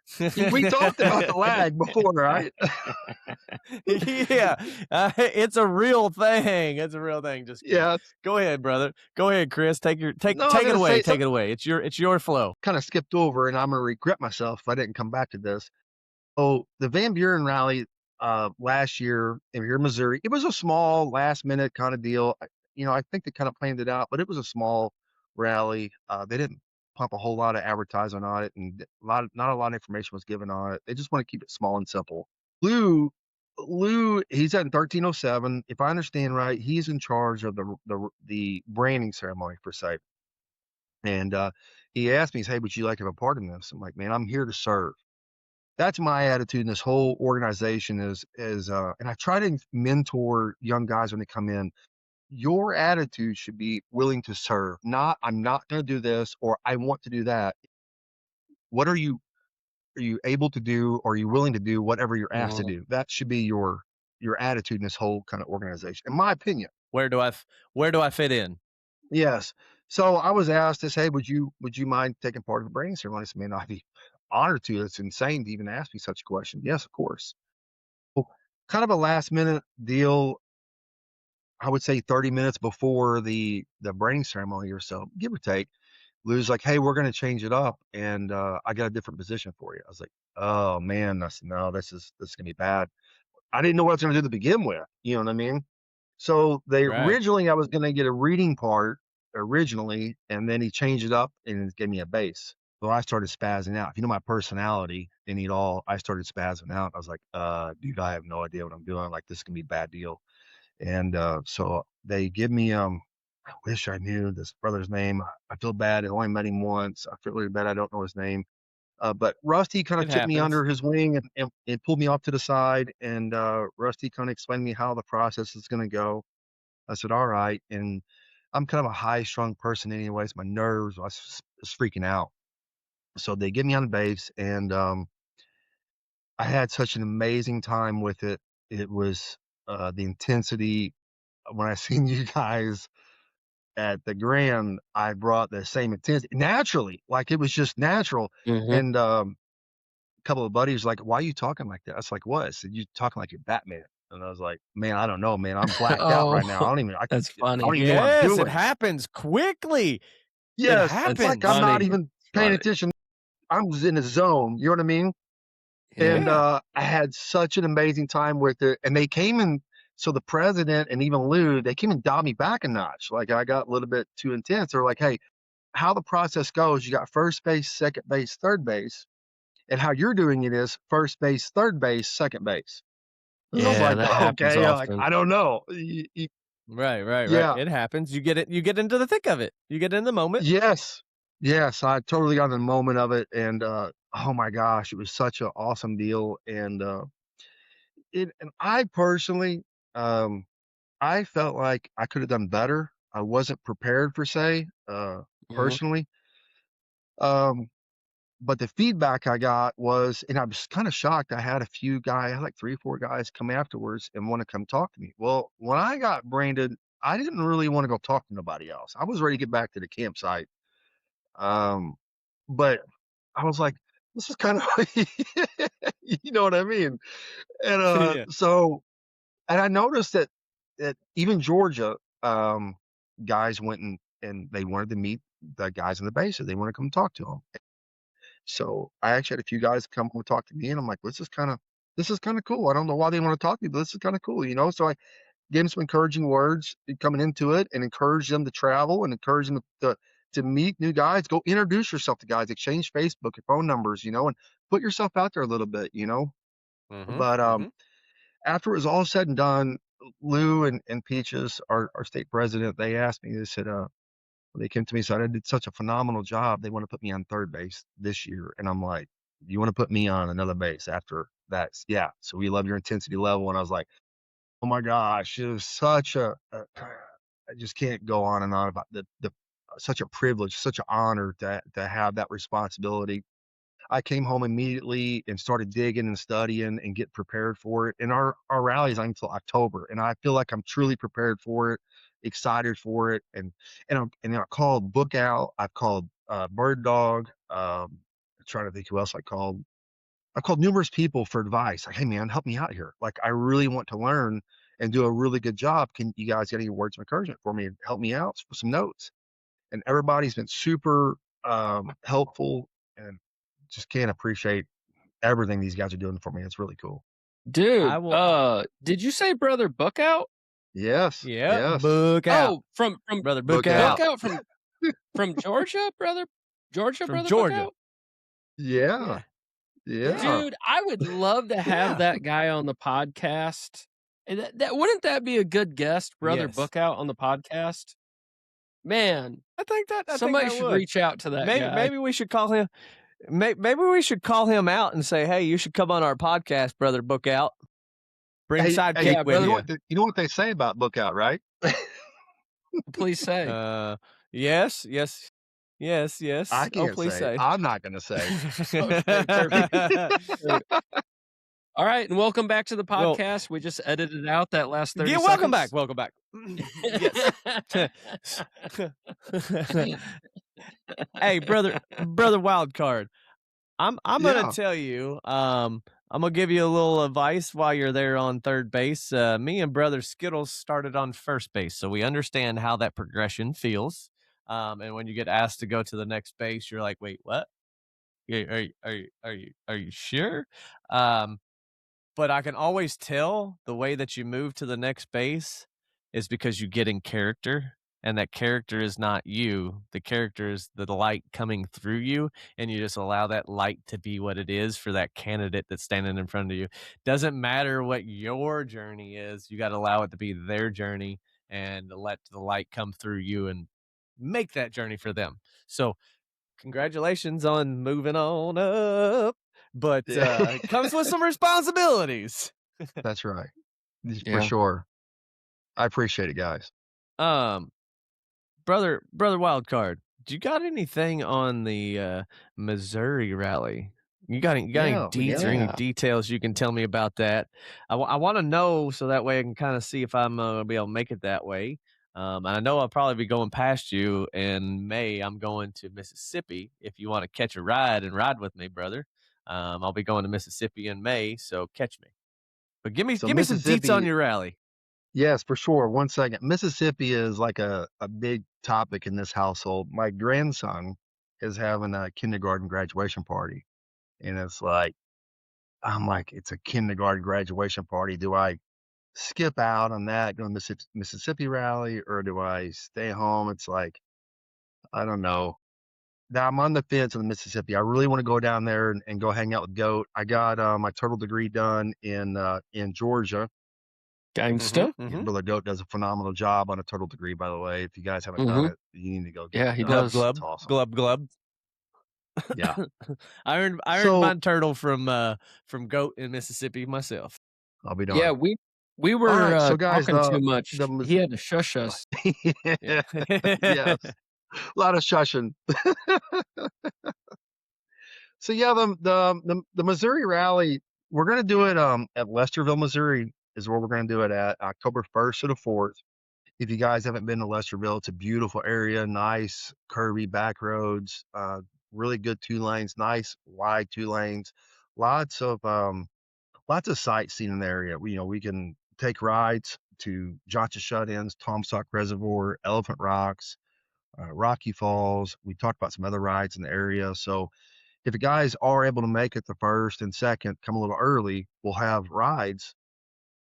We talked about the lag before, right? Yeah, it's a real thing. It's a real thing. Just kidding. Yeah. Go ahead, brother. Go ahead, Chris. Take No, I was it gonna away. say Take it away. It's your flow. kind of skipped over, and I'm gonna regret myself if I didn't come back to this. Oh, the Van Buren rally last year in Missouri, it was a small last minute kind of deal. You know, I think they kind of planned it out, but it was a small rally. They didn't pump a whole lot of advertising on it, and not a lot of information was given on it. They just want to keep it small and simple. Lou, he's at 1307. If I understand right, he's in charge of the branding ceremony per se. And he asked me, "Hey, would you like to have a part in this?" I'm like, "Man, I'm here to serve." That's my attitude in this whole organization is and I try to mentor young guys when they come in. Your attitude should be willing to serve, not I'm not going to do this or I want to do that. What are you able to do? Or are you willing to do whatever you're asked to do? That should be your attitude in this whole kind of organization, in my opinion. Where do I fit in? Yes. So I was asked this, "Hey, would you mind taking part in the branding ceremony?" I said, "Man, I'd be honored to. It's insane to even ask me such a question." Yes, of course. Well, kind of a last minute deal. I would say 30 minutes before the branding ceremony or so, give or take. Lou's like, "Hey, we're going to change it up, and I got a different position for you." I was like, "Oh man," I said, "No, this is gonna be bad." I didn't know what I was going to do to begin with. You know what I mean? So originally I was going to get a reading part originally, and then he changed it up and gave me a bass. So I started spazzing out. If you know my personality in it all, I started spazzing out. I was like, dude, I have no idea what I'm doing. Like, this is gonna be a bad deal. And so they give me I wish I knew this brother's name. I feel bad. I only met him once. I feel really bad I don't know his name. But Rusty kind of It took me happens. under his wing and pulled me off to the side. And Rusty kind of explained to me how the process is going to go. I said, all right. And I'm kind of a high strung person anyways. My nerves, I was freaking out. So they get me on the bass, and I had such an amazing time with it. It was the intensity. When I seen you guys at the Grand, I brought the same intensity naturally, like it was just natural. And a couple of buddies like, "Why are you talking like that?" I was like, "What?" I said, "You talking like you're Batman." And I was like, "Man, I don't know, man. I'm blacked out right now. I don't even. That's I don't funny. even know what I'm Yes, doing." it happens quickly. Yes, happens. it's like I'm not Funny. even paying attention. I was in a zone. You know what I mean? And I had such an amazing time with it. And they came in. So the president and even Lou, they came and dialed me back a notch. Like I got a little bit too intense. They're like, "Hey, how the process goes, you got first base, second base, third base. And how you're doing it is first base, third base, second base." And I was Yeah, like, that happens "Okay, like, often. I don't know." Right. Yeah. It happens. You get into the thick of it. You get in the moment. Yes. Yes. I totally got in the moment of it. And oh my gosh, it was such an awesome deal. And and I personally, I felt like I could have done better. I wasn't prepared per se, personally. Um, But the feedback I got was, and I was kind of shocked. I had a few guys, I had like 3 or 4 guys come afterwards and want to come talk to me. Well, when I got branded, I didn't really want to go talk to nobody else. I was ready to get back to the campsite. But I was like, this is kind of, you know what I mean? And Yeah. and I noticed that even Georgia, guys went and they wanted to meet the guys in the base, so they want to come talk to them. So I actually had a few guys come and talk to me, and I'm like, this is kind of cool. I don't know why they want to talk to me, but this is kind of cool, you know? So I gave them some encouraging words coming into it and encourage them to travel and encourage them to meet new guys. Go introduce yourself to guys, exchange Facebook and phone numbers, you know, and put yourself out there a little bit, you know? But after it was all said and done, Lou and Peaches, our state president, they asked me, they said, they came to me and said, I did such a phenomenal job. They want to put me on third base this year. And I'm like, you want to put me on another base after that? Yeah. So we love your intensity level. And I was like, oh my gosh, it was such I just can't go on and on about the such a privilege, such an honor to have that responsibility. I came home immediately and started digging and studying and get prepared for it. And our rallies until October, and I feel like I'm truly prepared for it, excited for it. And I called Book Out. I've called Bird Dog. I'm trying to think who else I called. I called numerous people for advice. Like, hey man, help me out here. Like, I really want to learn and do a really good job. Can you guys get any words of encouragement for me? Help me out for some notes. And everybody's been super helpful, and just can't appreciate everything these guys are doing for me. It's really cool. Dude, did you say Brother Book Out? Yes. Yeah. Yes. Book Out. Oh, from Brother Book Book Out. Book Out from Georgia, brother? Georgia, From Brother Georgia. Book Out? Yeah. Yeah. Dude, I would love to have that guy on the podcast. And that wouldn't that be a good guest, Brother Yes. Book Out on the podcast? Man, I think somebody that should would. reach out to that guy. Maybe we should call him. Maybe we should call him out and say, "Hey, you should come on our podcast, Brother Book Out. Bring sidekick with you." You know what they say about Book Out, right? Please say. Yes. I can't please say. I'm not going to say. Okay, perfect. All right, and welcome back to the podcast. We just edited out that last 30 seconds. Welcome back. Yes. Hey, brother Wildcard. I'm gonna tell you. I'm gonna give you a little advice while you're there on third base. Me and Brother Skittles started on first base, so we understand how that progression feels. And when you get asked to go to the next base, you're like, "Wait, what? Are you sure?" But I can always tell the way that you move to the next base is because you get in character, and that character is not you. The character is the light coming through you, and you just allow that light to be what it is for that candidate that's standing in front of you. Doesn't matter what your journey is, you got to allow it to be their journey and let the light come through you and make that journey for them. So congratulations on moving on up. But it comes with some responsibilities. That's right. For sure. I appreciate it, guys. Brother Wildcard, do you got anything on the Missouri rally? You got any deets or any details you can tell me about that? I want to know so that way I can kind of see if I'm going to be able to make it that way. And I know I'll probably be going past you in May. I'm going to Mississippi. If you want to catch a ride and ride with me, brother. I'll be going to Mississippi in May, so catch me. But give me some deets on your rally. Yes, for sure. One second. Mississippi is like a big topic in this household. My grandson is having a kindergarten graduation party. And it's like, I'm like, it's a kindergarten graduation party. Do I skip out on that, go to Mississippi rally, or do I stay home? It's like, I don't know. Now I'm on the fence on the Mississippi. I really want to go down there and go hang out with Goat. I got my turtle degree done in Georgia. Gangsta. Brother Goat does a phenomenal job on a turtle degree, by the way. If you guys haven't done it, you need to go get it. He does. Glub. Yeah. I earned my turtle from Goat in Mississippi myself. I'll be darned. Yeah, we were so guys, talking too much. He had to shush us. Yes. A lot of shushing. So yeah, the Missouri Rally, we're gonna do it at Lesterville, Missouri, is where we're gonna do it at October 1st to the 4th. If you guys haven't been to Lesterville, it's a beautiful area, nice curvy back roads, really good 2 lanes, nice wide 2 lanes, lots of sightseeing in the area. We can take rides to Johnson Shut-ins, Tomsock Reservoir, Elephant Rocks, Rocky Falls. We talked about some other rides in the area. So if the guys are able to make it the 1st and 2nd, come a little early, we'll have rides.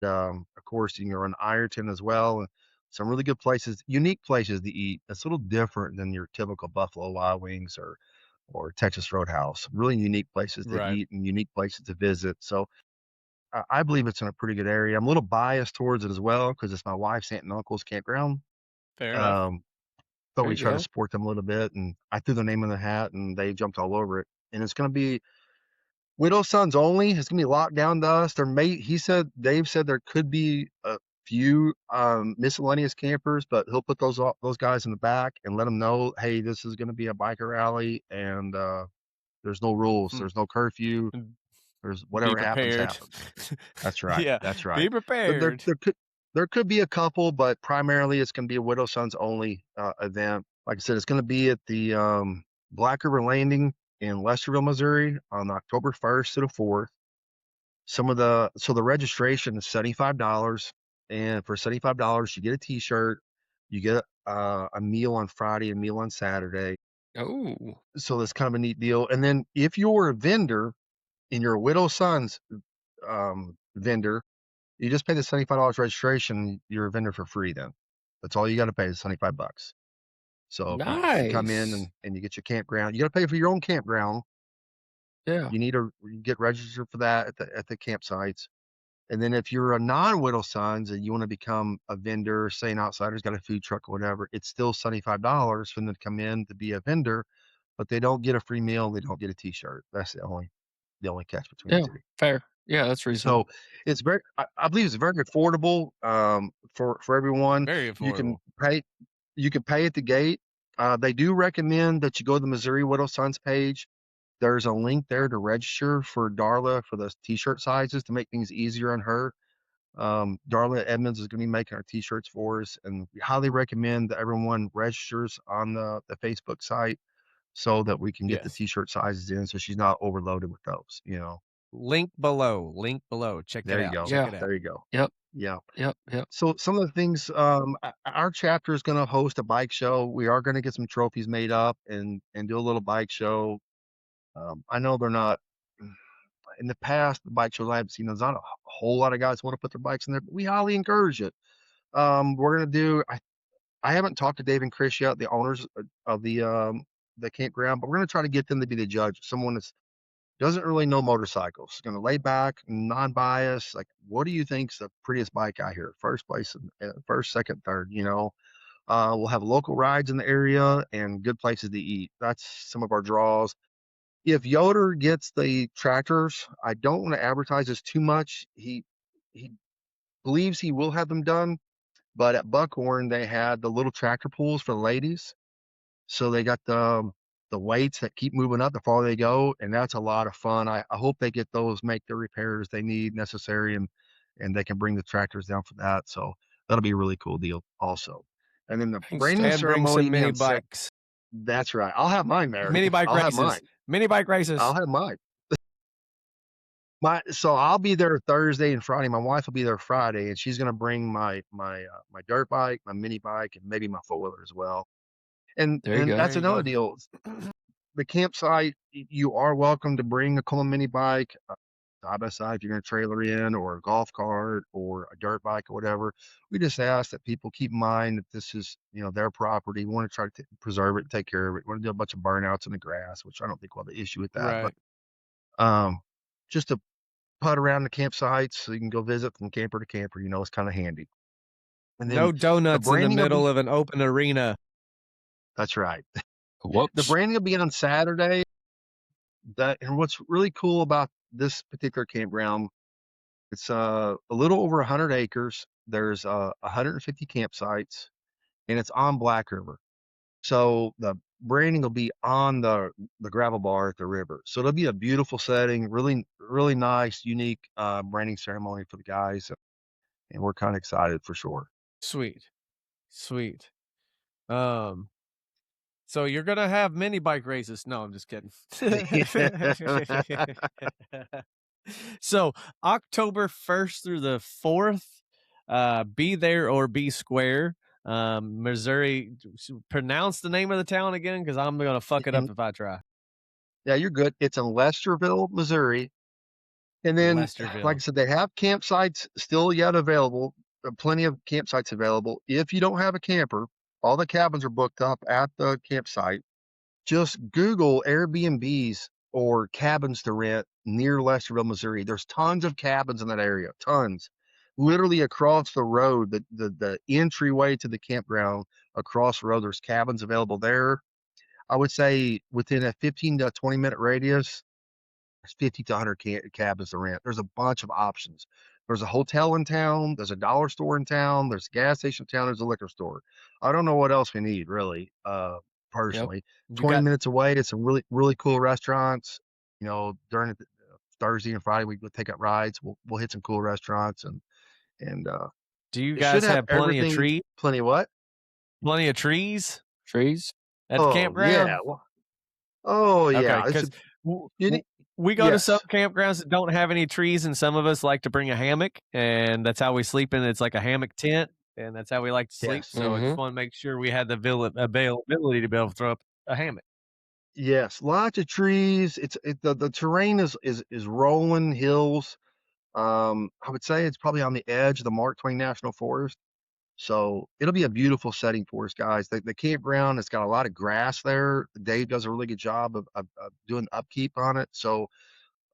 Of course, you can run Ironton as well. And some really good places, unique places to eat. It's a little different than your typical Buffalo Wild Wings or Texas Roadhouse. Really unique places to Right. eat and unique places to visit. So I believe it's in a pretty good area. I'm a little biased towards it as well because it's my wife's aunt and uncle's campground. Fair enough. Um, but There we you try to go. support them a little bit, and I threw their name in the hat, and they jumped all over it. And it's going to be widow sons only. It's gonna be locked down to us. Dave said there could be a few miscellaneous campers, but he'll put those guys in the back and let them know, hey, this is gonna be a biker rally, and there's no rules, Hmm. there's no curfew, Mm, there's Be whatever happens prepared. happens. That's right. Yeah, That's be right. There prepared. there could be a couple, but primarily it's gonna be a widow sons only event. Like I said, it's gonna be at the Black River Landing in Lesterville, Missouri on October 1st to the 4th. So the registration is $75, and for $75 you get a t-shirt, you get a meal on Friday, a meal on Saturday. Oh, So that's kind of a neat deal. And then if you're a vendor and you're a widow sons vendor, you just pay the $75 registration, you're a vendor for free then. That's all you got to pay is $75. So if you come in nice. and you get your campground, you got to pay for your own campground. Yeah. You get registered for that at the campsites. And then if you're a non-widow sons and you want to become a vendor, say an outsider's got a food truck or whatever, it's still $75 for them to come in to be a vendor, but they don't get a free meal, they don't get a t-shirt. That's the only catch between the Yeah. two. Fair. Yeah, that's reasonable. So it's I believe it's very affordable for everyone. Very You affordable. can pay at the gate. They do recommend that you go to the Missouri Widow Sons page. There's a link there to register for Darla for the t-shirt sizes to make things easier on her. Darla Edmonds is going to be making our t-shirts for us, and we highly recommend that everyone registers on the Facebook site so that we can get the Yes. t-shirt sizes in so she's not overloaded with those, Link below. Link below. Check There it you out. go. Check Yeah. it out. There you go. Yep. Yeah. Yep. So some of the things, our chapter is going to host a bike show. We are going to get some trophies made up and do a little bike show. I know they're not in the past, the bike shows I've seen, there's not a whole lot of guys want to put their bikes in there, but we highly encourage it. We're going to do, I haven't talked to Dave and Chris yet, the owners of the campground, but we're going to try to get them to be the judge. Someone that doesn't really know motorcycles, going to lay back, non-biased. Like, what do you think's the prettiest bike out here? First place, first, second, third, we'll have local rides in the area and good places to eat. That's some of our draws. If Yoder gets the tractors, I don't want to advertise this too much. He believes he will have them done, but at Buckhorn they had the little tractor pulls for the ladies, so they got the weights that keep moving up the farther they go, and that's a lot of fun. I hope they get those, make the repairs they need necessary, and they can bring the tractors down for that. So that'll be a really cool deal also. And then the Thanks, branding And bring ceremony some will be mini on set. bikes. That's right. I'll have mine, Mary. Mini bike I'll have races. mine. Mini bike races. I'll have mine. So I'll be there Thursday and Friday. My wife will be there Friday, and she's gonna bring my dirt bike, my mini bike, and maybe my four-wheeler as well. And There you go. that's There you another go. deal. The campsite, you are welcome to bring a Coleman mini bike side by side if you're gonna trailer in, or a golf cart, or a dirt bike, or whatever. We just ask that people keep in mind that this is their property. We want to try to preserve it, take care of it. We want to do a bunch of burnouts in the grass, which I don't think we'll have the issue with that. Right. But just to putt around the campsites so you can go visit from camper to camper. It's kind of handy. And then No the donuts in the branding will middle be, of an open arena. that's right. The Whoops. branding will be on Saturday. And what's really cool about this particular campground, it's a little over 100 acres. There's 150 campsites, and it's on Black River. So the branding will be on the gravel bar at the river. So it'll be a beautiful setting, really, really nice, unique branding ceremony for the guys. And we're kind of excited for sure. Sweet. Sweet. So you're gonna have mini bike races. No, I'm just kidding. So October 1st through the 4th, be there or be square. Missouri. Pronounce the name of the town again, because I'm gonna fuck it up if I try. Yeah, you're good. It's in Lesterville, Missouri. And then, like I Lesterville. said, they have campsites still yet available. Plenty of campsites available. If you don't have a camper, all the cabins are booked up at the campsite. Just Google Airbnbs or cabins to rent near Lesterville, Missouri. There's tons of cabins in that area, tons. Literally across the road, the entryway to the campground, across the road, there's cabins available there. I would say within a 15 to 20-minute radius, there's 50 to 100 cabins to rent. There's a bunch of options. There's a hotel in town. There's a dollar store in town. There's a gas station in town. There's a liquor store. I don't know what else we need, really, personally. You 20 got minutes away to some really, really cool restaurants. You know, during Thursday and Friday, we'll take up rides. We'll hit some cool restaurants. And do you it guys should have have plenty of everything. trees? Plenty of what? Plenty of trees Trees. at the Oh, campground? yeah. Oh, yeah. Okay, It's because we go to some yes. campgrounds that don't have any trees, and some of us like to bring a hammock, and that's how we sleep in. It's like a hammock tent, and that's how we like to sleep. Yes. So I just want to make sure we had the availability to be able to throw up a hammock. Yes, lots of trees. The terrain is rolling hills. I would say it's probably on the edge of the Mark Twain National Forest. So it'll be a beautiful setting for us, guys. The campground has got a lot of grass there. Dave does a really good job of doing upkeep on it. So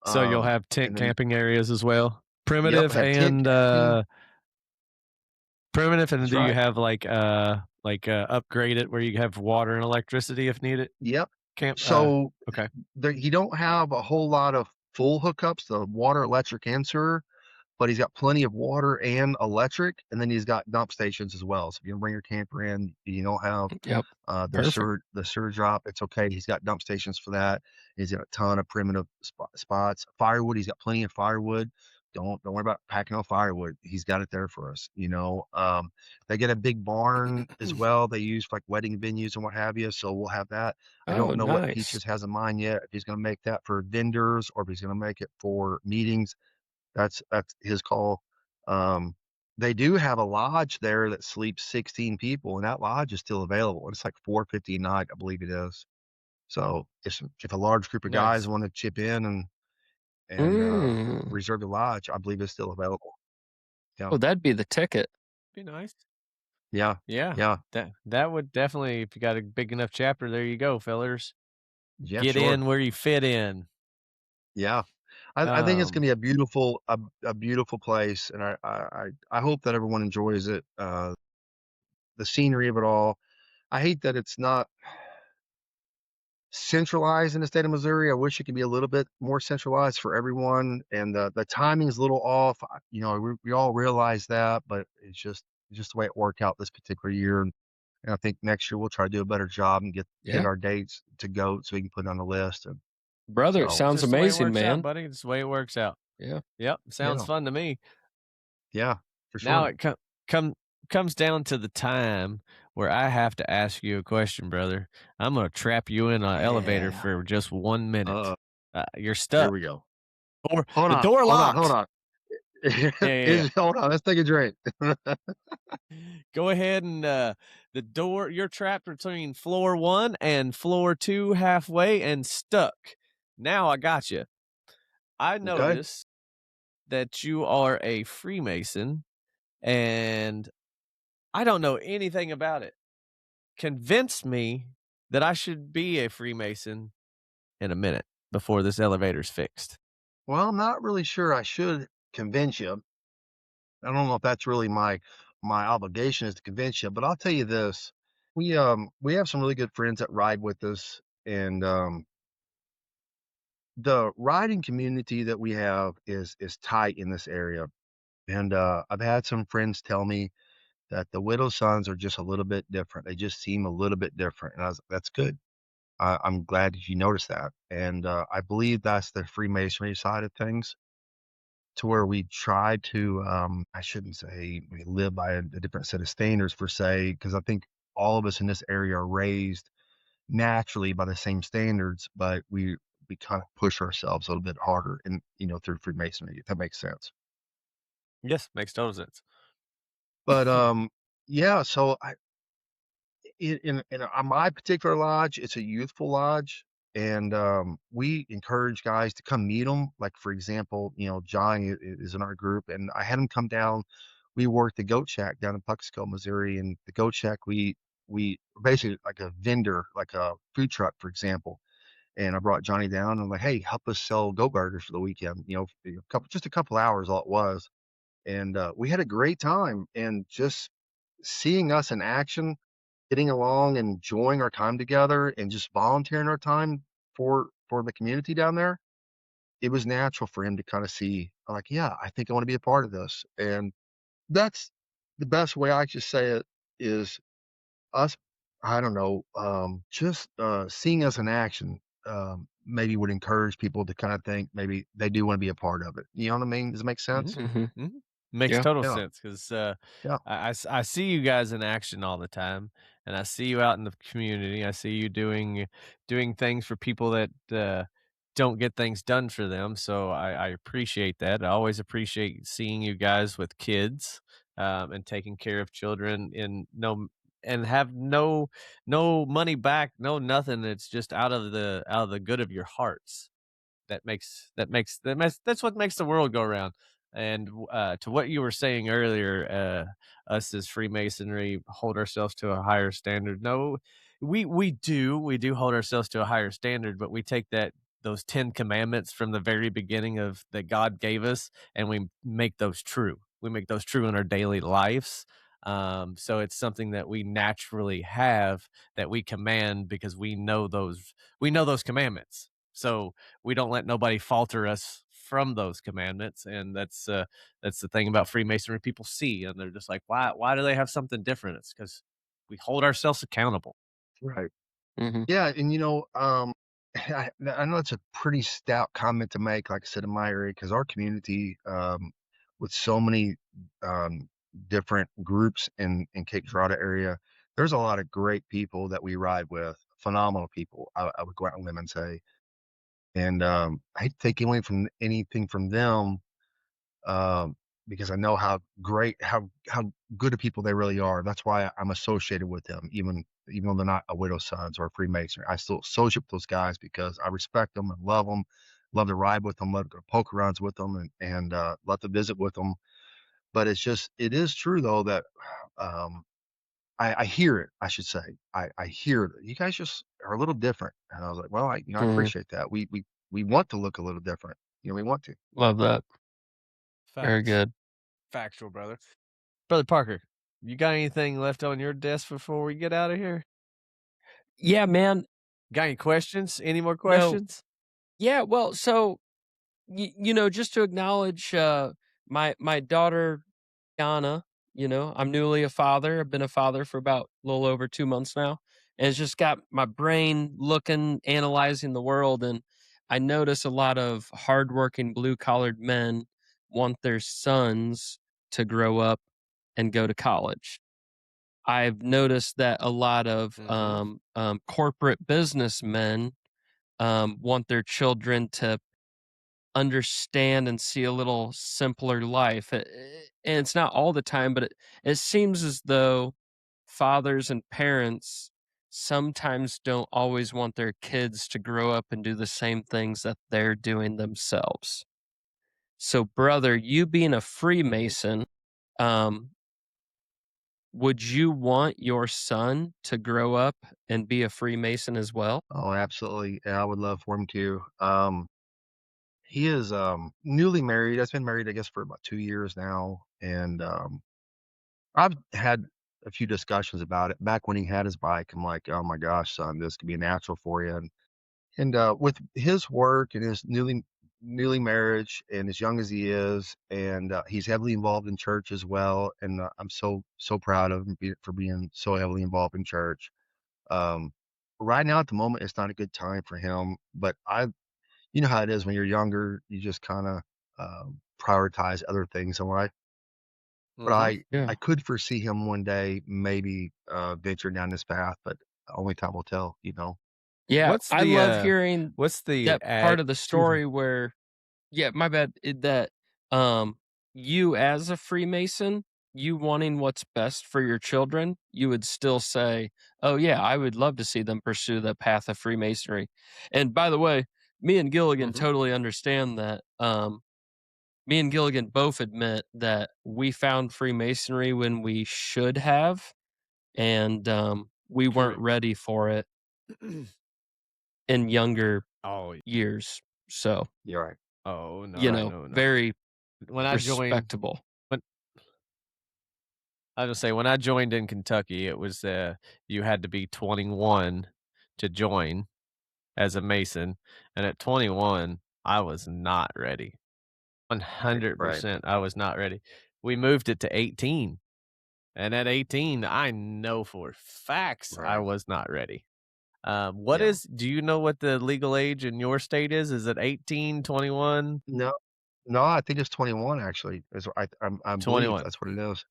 So you'll have tent and then camping areas as well, yep, have tent camping. primitive, and That's do you right. have like upgrade it where you have water and electricity if needed? Yep. Camp. So Okay. he don't have a whole lot of full hookups, the water, electric, and sewer, but he's got plenty of water and electric, and then he's got dump stations as well. So if you bring your camper in, you don't have Yep. the sewer drop, it's okay. He's got dump stations for that. He's got a ton of primitive spots. Firewood, he's got plenty of firewood. Don't worry about packing on firewood. He's got it there for us. They get a big barn as well. They use like wedding venues and what have you. So we'll have that. I don't know what nice. Peaches has in mind yet. If he's going to make that for vendors or if he's going to make it for meetings, that's his call. They do have a lodge there that sleeps 16 people, and that lodge is still available. It's like $450 a night, I believe it is. So if a large group of guys Nice. want to chip in and reserve the lodge, I believe it's still available. Yeah. Oh, that'd be the ticket. Be nice. Yeah. Yeah. That would definitely, if you got a big enough chapter, there you go, fellers. Yeah. Get Sure. in where you fit in. Yeah. I think it's gonna be a beautiful place, and I hope that everyone enjoys it. The scenery of it all. I hate that it's not centralized in the state of Missouri. I wish it could be a little bit more centralized for everyone, and the timing is a little off. We all realize that, but it's just the way it worked out this particular year. And I think next year we'll try to do a better job and get our dates to go so we can put it on the list. And Brother, it so, sounds Just the way it amazing, works out, man. buddy. It's the way it works out. Yeah. Yep. Sounds Yeah. fun to me. Yeah, for sure. Now it comes down to the time where I have to ask you a question, brother. I'm gonna trap you in an elevator Yeah. for just 1 minute. You're Here stuck. we go. Or Hold the on. door locked. Hold on. Yeah. Hold on. Let's take a drink. Go ahead and the door. You're trapped between floor 1 and floor 2 halfway and stuck. Now I got you. I noticed that you are a Freemason, and I don't know anything about it. Convince me that I should be a Freemason in a minute before this elevator's fixed. Well, I'm not really sure I should convince you. I don't know if that's really my obligation is to convince you, but I'll tell you this. We have some really good friends that ride with us, and the riding community that we have is tight in this area. And I've had some friends tell me that the widow sons are just a little bit different. They just seem a little bit different, and that's good. I'm glad that you noticed that, and I believe that's the Freemasonry side of things, to where we try to, I shouldn't say we live by a different set of standards per se, because I think all of us in this area are raised naturally by the same standards, but we kind of push ourselves a little bit harder, and through Freemasonry, if that makes sense. Yes, makes total sense. But yeah, so in my particular lodge, it's a youthful lodge, and we encourage guys to come meet them. Like for example, Johnny is in our group, and I had him come down. We worked the Goat Shack down in Puxico, Missouri, and the Goat Shack we basically like a vendor, like a food truck, for example. And I brought Johnny down and I'm like, hey, help us sell goat burgers for the weekend. Just a couple hours, all it was, and we had a great time. And just seeing us in action, getting along, and enjoying our time together, and just volunteering our time for the community down there, it was natural for him to kind of see, like, yeah, I think I want to be a part of this. And that's the best way I could say it is us. I don't know, just seeing us in action, maybe would encourage people to kind of think maybe they do want to be a part of it. You know what I mean? Does it make sense? Mhm, Mhm. mhm. Makes Yeah. total Yeah, sense 'cause, yeah, I see you guys in action all the time, and I see you out in the community. I see you doing things for people that, don't get things done for them, so I appreciate that. I always appreciate seeing you guys with kids, and taking care of children in no and have no money back, no nothing. It's just out of the good of your hearts. That's what makes the world go round. And to what you were saying earlier, us as Freemasonry hold ourselves to a higher standard. No, we do hold ourselves to a higher standard, but we take those 10 commandments from the very beginning of that God gave us, and we make those true. We make those true in our daily lives. So it's something that we naturally have, that we command because we know those commandments. So we don't let nobody falter us from those commandments, and that's the thing about Freemasonry. People see and they're just like, why do they have something different? It's because we hold ourselves accountable. right. Mhm. Yeah, and I know it's a pretty stout comment to make, like I said, in my area, because our community, with so many different groups in Cape Girardeau area, there's a lot of great people that we ride with, phenomenal people. I would go out on limb and say, and I hate to take away from anything from them, um, because I know how good of people they really are. That's why I'm associated with them, even though they're not a widow's sons or a Freemason. I still associate with those guys because I respect them and love them, love to ride with them, love to go poker runs with them, and love to visit with them. But it is true though that um, I hear it. I should say I hear that you guys just are a little different, and I was like, well, I Mhm. appreciate that. We want to look a little different. We want to. Love that. Very Facts. good. Factual, brother. Brother Parker, you got anything left on your desk before we get out of here? Yeah, man. Got any questions? Any more No. questions? Yeah, well, so just to acknowledge my daughter Yana, I'm newly a father. I've been a father for about a little over 2 months now. And it's just got my brain looking, analyzing the world. And I notice a lot of hardworking blue collared men want their sons to grow up and go to college. I've noticed that a lot of Mhm. corporate businessmen want their children to understand and see a little simpler life. And it's not all the time, but it seems as though fathers and parents sometimes don't always want their kids to grow up and do the same things that they're doing themselves. So, brother, you being a Freemason, um, would you want your son to grow up and be a Freemason as well? Oh, absolutely. Yeah, I would love for him to. He is newly married. I've been married, I guess, for about 2 years now, and I've had a few discussions about it. Back when he had his bike, I'm like, "Oh my gosh, son, this could be natural for you." And with his work and his newly marriage, and as young as he is, and he's heavily involved in church as well. And I'm so proud of him for being so heavily involved in church. Um, right now at the moment, it's not a good time for him. But you know how it is when you're younger, you just kind of prioritize other things in life. But Mm-hmm. Yeah. I could foresee him one day maybe venture down this path, but only time will tell. Yeah, What's I the love hearing what's the that part ad? of the Excuse me. story where yeah, my bad, that, um, you as a Freemason, you wanting what's best for your children, you would still say, "Oh, yeah, I would love to see them pursue the path of Freemasonry." And by the way, me and Gilligan Mm-hmm. totally understand that, me and Gilligan both admit that we found Freemasonry when we should have, and, we weren't True. ready for it in younger Oh, years. So, You're right. oh no, no. very When I joined, respectable. when I was gonna say when I joined in Kentucky, it was you had to be 21 to join as a Mason, and at 21, I was not ready. Right. 100%, I was not ready. We moved it to 18, and at 18, I know for facts I Right. was not ready. Yeah. Do you know what the legal age in your state is? Is it 18, 21, No, no, I think it's 21 actually. I believe 21? that's what it is.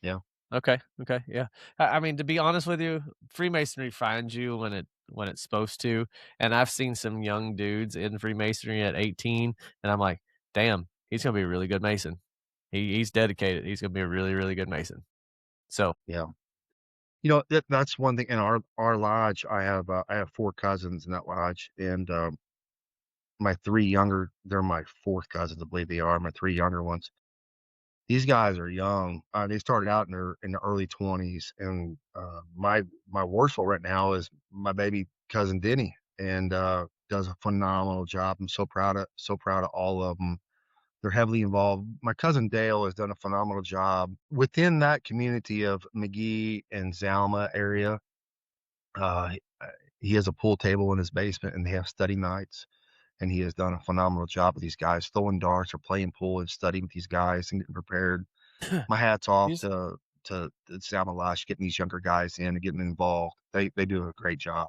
Yeah. Okay, okay, yeah. I mean, to be honest with you, Freemasonry finds you when it's supposed to, and I've seen some young dudes in Freemasonry at 18, and I'm like, "Damn, he's gonna be a really good Mason. He's dedicated. He's gonna be a really, really good Mason." So, Yeah. That's one thing in our lodge. I have 4 cousins in that lodge, and my 3 younger, they're my 4th cousins, I believe they are, my 3 younger ones. These guys are young. They started out in the early 20s, and my worstful right now is my baby cousin Denny, and does a phenomenal job. I'm so proud of all of them. They're heavily involved. My cousin Dale has done a phenomenal job within that community of McGee and Zalma area. Uh, he has a pool table in his basement, and they have study nights. And he has done a phenomenal job with these guys, throwing darts or playing pool and studying with these guys and getting prepared. My hat's off he's to Zalma Lash, getting these younger guys in and getting involved. They do a great job.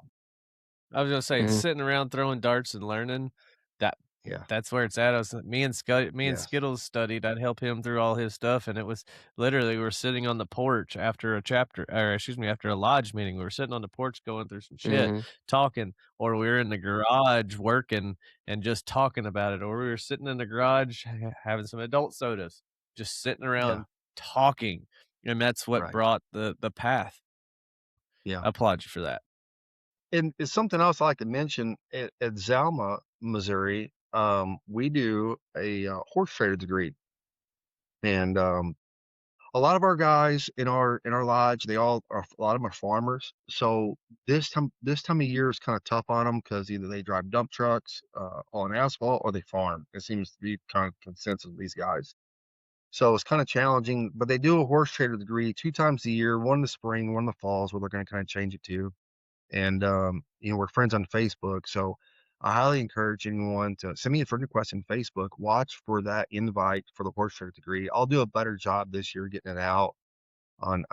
I was gonna say Mhm. sitting around throwing darts and learning, that Yeah. that's where it's at. Me and Yes. Skittles studied. I'd help him through all his stuff, and it was literally we were sitting on the porch after a chapter, or excuse me, after a lodge meeting. We were sitting on the porch going through some shit, Mhm. talking, or we were in the garage working and just talking about it, or we were sitting in the garage having some adult sodas, just sitting Yeah. around talking, and that's what Right. brought the path. Yeah. I applaud you for that. And it's something else I like to mention at Zalma, Missouri. We do a horse trader degree, and a lot of our guys in our lodge, they all are a lot of them are farmers. So this time of year is kind of tough on them because either they drive dump trucks on asphalt or they farm. It seems to be kind of consensus of these guys. So it's kind of challenging, but they do a horse trader degree 2 times a year, one in the spring, one in the falls, where they're going to kind of change it to. And we're friends on Facebook, so I highly encourage anyone to send me a friend request in Facebook. Watch for that invite for the horse trader degree. I'll do a better job this year getting it out on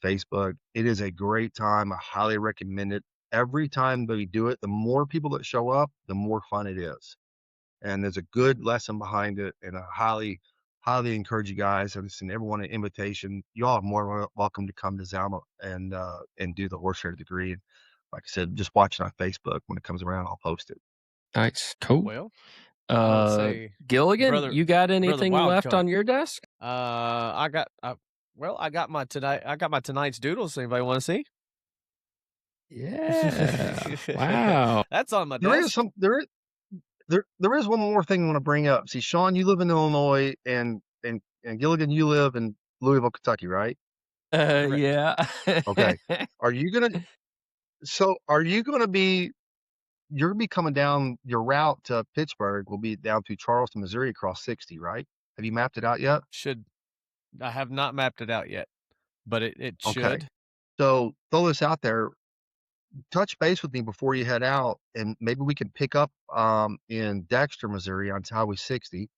Facebook. It is a great time. I highly recommend it. Every time that we do it, the more people that show up, the more fun it is. And there's a good lesson behind it. And I highly encourage you guys. I send everyone an invitation. You all are more welcome to come to Zalma and do the horse trader degree. And like I said, just watch it on Facebook. When it comes around, I'll post it. Nice. Cool. Well, I'm gonna say, Gilligan, brother, you got brother anything left Wildcard. on your desk? I got my tonight's doodles. Anybody want to see? Yeah. Wow. That's on my There is desk. some there is one more thing I want to bring up. See, Shawn, you live in Illinois, and Gilligan, you live in Louisville, Kentucky, right? Correct. Yeah. Okay. Are you gonna be you're gonna be coming down your route to Pittsburgh will be down through Charleston, Missouri, across 60, right? Have you mapped it out yet? Should I have not mapped it out yet, but it Okay. should. So throw this out there. Touch base with me before you head out, and maybe we can pick up in Dexter, Missouri on Highway 60,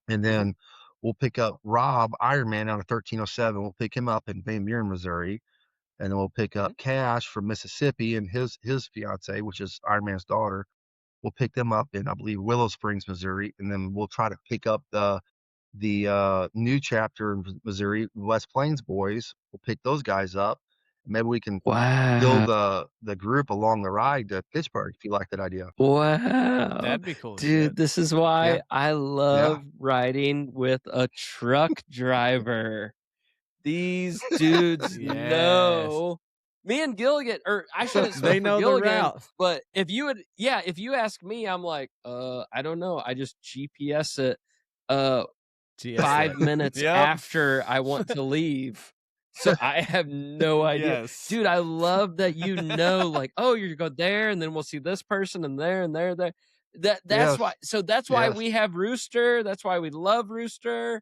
and Mhm. then we'll pick up Rob Ironman out of 1307. We'll pick him up in Van Buren, Missouri. and then we'll pick up Cash from Mississippi and his fiance, which is Iron Man's daughter. We'll pick them up in, I believe, Willow Springs, Missouri, and then we'll try to pick up the new chapter in Missouri, West Plains boys. We'll pick those guys up. Maybe we can build Wow. the group along the ride to Pittsburgh if you like that idea. Wow. That'd be cool as Dude, shit. this is why Yeah. I love riding with a truck driver. These dudes Yes. know. Me and Gilligan, or I shouldn't They speak for know the Gilligan, route. but if you ask me, I'm like, I don't know. I just GPS it 5 minutes Yep. after I want to leave. So I have no idea. Yes. Dude, I love that you know, like, oh, you go there, and then we'll see this person and there and there. That's Yes. why. So that's why Yes. we have Rooster. That's why we love Rooster.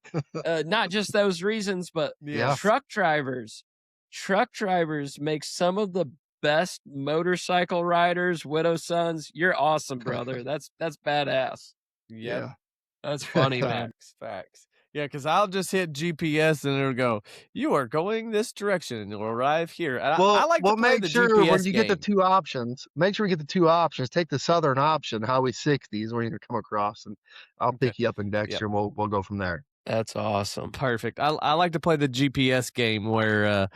Not just those reasons, but Yes. truck drivers. Truck drivers make some of the best motorcycle riders. Widow sons, you're awesome, brother. That's badass. Yep. Yeah. That's funny, man. Facts. Yeah, because I'll just hit GPS and it'll go, you are going this direction and you'll arrive here. And Well, I like to play make the sure GPS when you get the game. two options, make sure you get the two options. Take the southern option, Highway 60s, when you come across, and I'll Okay. pick you up in Dexter, and we'll go from there. That's awesome. Perfect. I like to play the GPS game where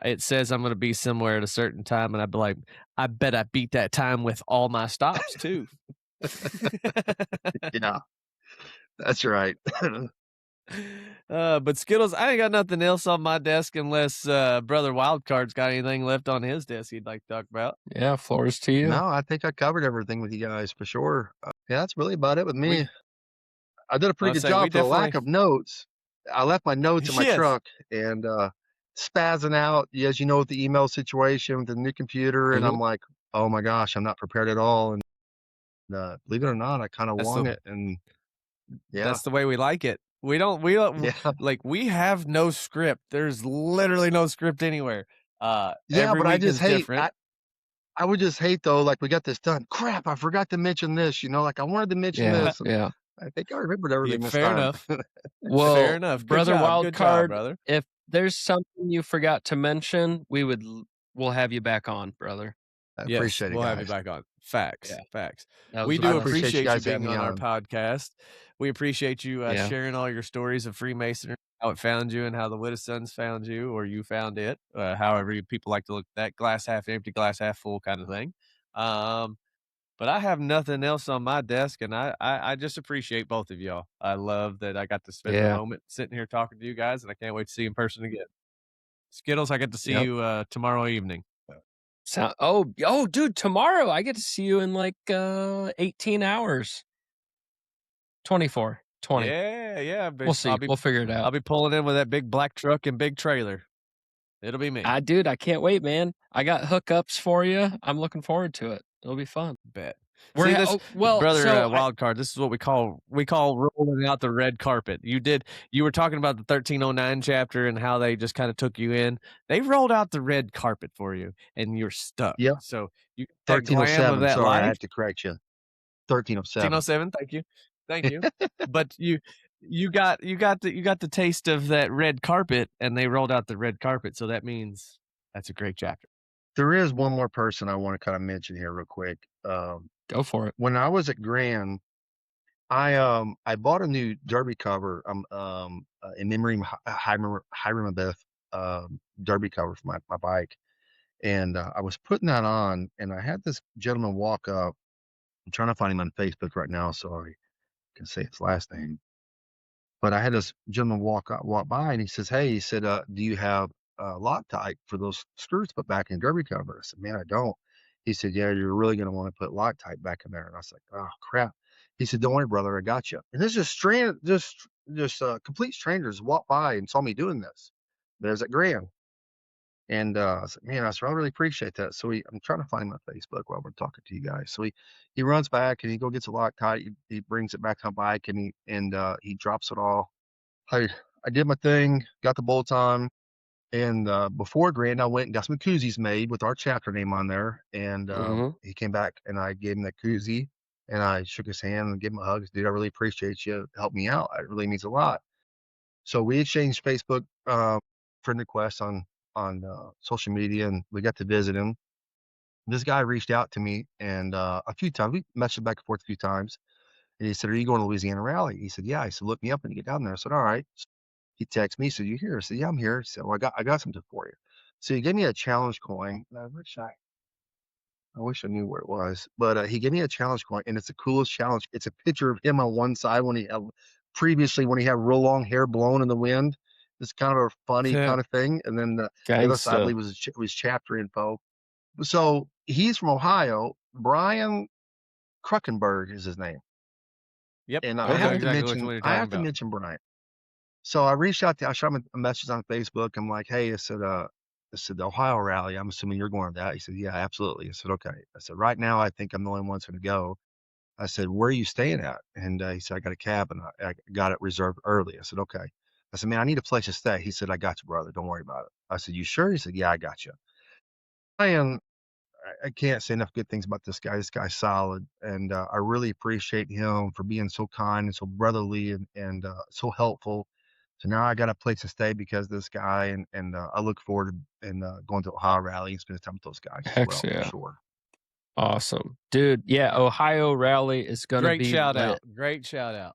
it says I'm going to be somewhere at a certain time, and I'd be like, I bet I beat that time with all my stops too. Yeah, that's right. But Skittles, I ain't got nothing else on my desk unless Brother Wildcard's got anything left on his desk he'd like to talk about. Yeah, floors to you. No, I think I covered everything with you guys for sure. Yeah, that's really about it with me. I did a pretty good job for the lack of notes. I left my notes in my truck and spazzing out, as you know, with the email situation with the new computer, and I'm like, oh my gosh, I'm not prepared at all. And believe it or not, I kind of won it, and that's the way we like it. We don't like, we have no script. There's literally no script anywhere. Every but I week just is hate. different. I would just hate though, like we got this done. Crap, I forgot to mention this. Like I wanted to mention this. Yeah. I think I remembered everything this fair time. enough. Well, fair enough. Good Brother job. Good job, Wildcard, brother. if there's something you forgot to mention, we'll have you back on, brother. I Yes, appreciate it, we'll guys. have you back on. Facts. Yeah. Facts. That We was do awesome. appreciate you guys being having on me our on. podcast. We appreciate you sharing all your stories of Freemasonry, how it found you, and how the Widow Sons found you, or you found it. However people like to look at that, glass half empty, glass half full kind of thing. But I have nothing else on my desk, and I just appreciate both of y'all. I love that I got to spend the moment sitting here talking to you guys, and I can't wait to see you in person again. Skittles, I get to see you tomorrow evening. Dude, tomorrow I get to see you in like 18 hours. 24, 20. Yeah. We'll see. We'll figure it out. I'll be pulling in with that big black truck and big trailer. It'll be me. Dude, I can't wait, man. I got hookups for you. I'm looking forward to it. It'll be fun. Bet. Brother Wildcard, this is what we call rolling out the red carpet. You were talking about the 1309 chapter and how they just kind of took you in. They rolled out the red carpet for you, and you're stuck. Yeah. So you that glam of 1307. that Sorry, I life. had to correct you. 1307. 1307. Thank you. But you got the taste of that red carpet, and they rolled out the red carpet. So that means that's a great chapter. There is one more person I want to kind of mention here real quick. Go for it. When I was at Grand, I bought a new derby cover in memory of Hiram Beth derby cover for my bike, and I was putting that on, and I had this gentleman walk up. I'm trying to find him on Facebook right now, so I can say his last name. But I had this gentleman walk by, and he says, "Hey," he said, "do you have Loctite for those screws put back in derby cover?" I said, "Man, I don't." He said, "Yeah, you're really going to want to put Loctite back in there." And I was like, "Oh crap." He said, "Don't worry, brother, I got you." And this is complete strangers walked by and saw me doing this. There's at Grand. And I said, "Man," I said, "I really appreciate that." So I'm trying to find him on Facebook while we're talking to you guys. So he runs back and he go gets a Loctite. He brings it back on bike, and he drops it all. I did my thing, got the bolts on, and before Grand, I went and got some koozies made with our chapter name on there. And he came back, and I gave him that koozie, and I shook his hand and gave him a hug. Dude, I really appreciate you. Help me out. It really means a lot. So we exchanged Facebook friend requests on social media, and we got to visit him. This guy reached out to me, and a few times we messaged back and forth a few times. And he said, "Are you going to Louisiana Rally?" He said, "Yeah." He said, "Look me up when you get down there." I said, "All right." He texted me. He said, "You here?" I said, "Yeah, I'm here." He said, "Well, I got something for you." So he gave me a challenge coin. I wish I knew where it was, but he gave me a challenge coin, and it's the coolest challenge. It's a picture of him on one side when he had real long hair blown in the wind. It's kind of a funny kind of thing, and then the other side, I Gangsta. believe, was chapter info. So he's from Ohio. Brian Kruckenberg is his name, Yep. and I I know have to exactly which mention one you're talking about. Brian. So I reached out I shot him a message on Facebook. I'm like, "Hey," I said, the Ohio rally. I'm assuming you're going to that. He said, "Yeah, absolutely." I said, "Okay." I said, "Right now, I think I'm the only one that's going to go." I said, "Where are you staying at?" And he said, "I got a cabin. I got it reserved early." I said, "Okay." I said, "Man, I need a place to stay." He said, "I got you, brother. Don't worry about it." I said, "You sure?" He said, "Yeah, I got you." I can't say enough good things about this guy. This guy's solid, and I really appreciate him for being so kind and so brotherly and so helpful. So now I got a place to stay because of this guy, and I look forward to going to Ohio Rally and spending time with those guys as Heck well, yeah. for sure. Awesome. Dude, yeah, Ohio Rally is going to Great be shout lit. out. Great shout out.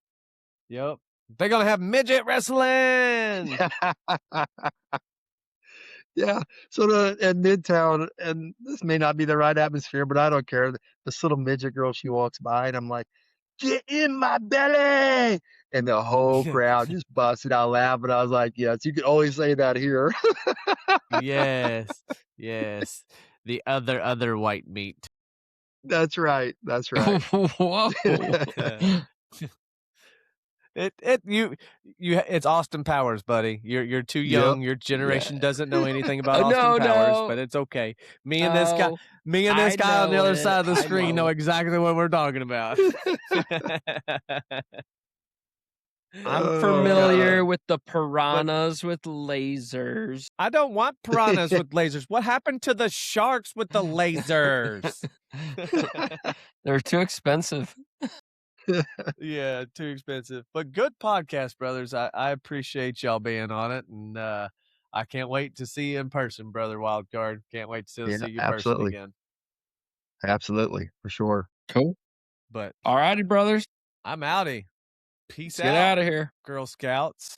Yep. They're going to have midget wrestling. Yeah. So at Midtown, and this may not be the right atmosphere, but I don't care. This little midget girl, she walks by, and I'm like, "Get in my belly!" And the whole crowd just busted out laughing. I was like, "Yes, you can always say that here." Yes. Yes. The other white meat. That's right. That's right. Whoa. It's Austin Powers, buddy. You're too Yep. young. Your generation doesn't know anything about No, Austin Powers, no. but it's okay. Me and this guy I on the know other it. side of the I screen know know. exactly what we're talking about. I'm Oh, familiar God. with the piranhas with lasers. I don't want piranhas with lasers. What happened to the sharks with the lasers? They're too expensive. Yeah, too expensive. But good podcast, brothers. I appreciate y'all being on it, and I can't wait to see you in person, brother Wildcard. Can't wait to Yeah, see you in person absolutely. again. Absolutely, for sure. Cool. But All righty, brothers. I'm outie. Peace Let's get out of here. Girl Scouts.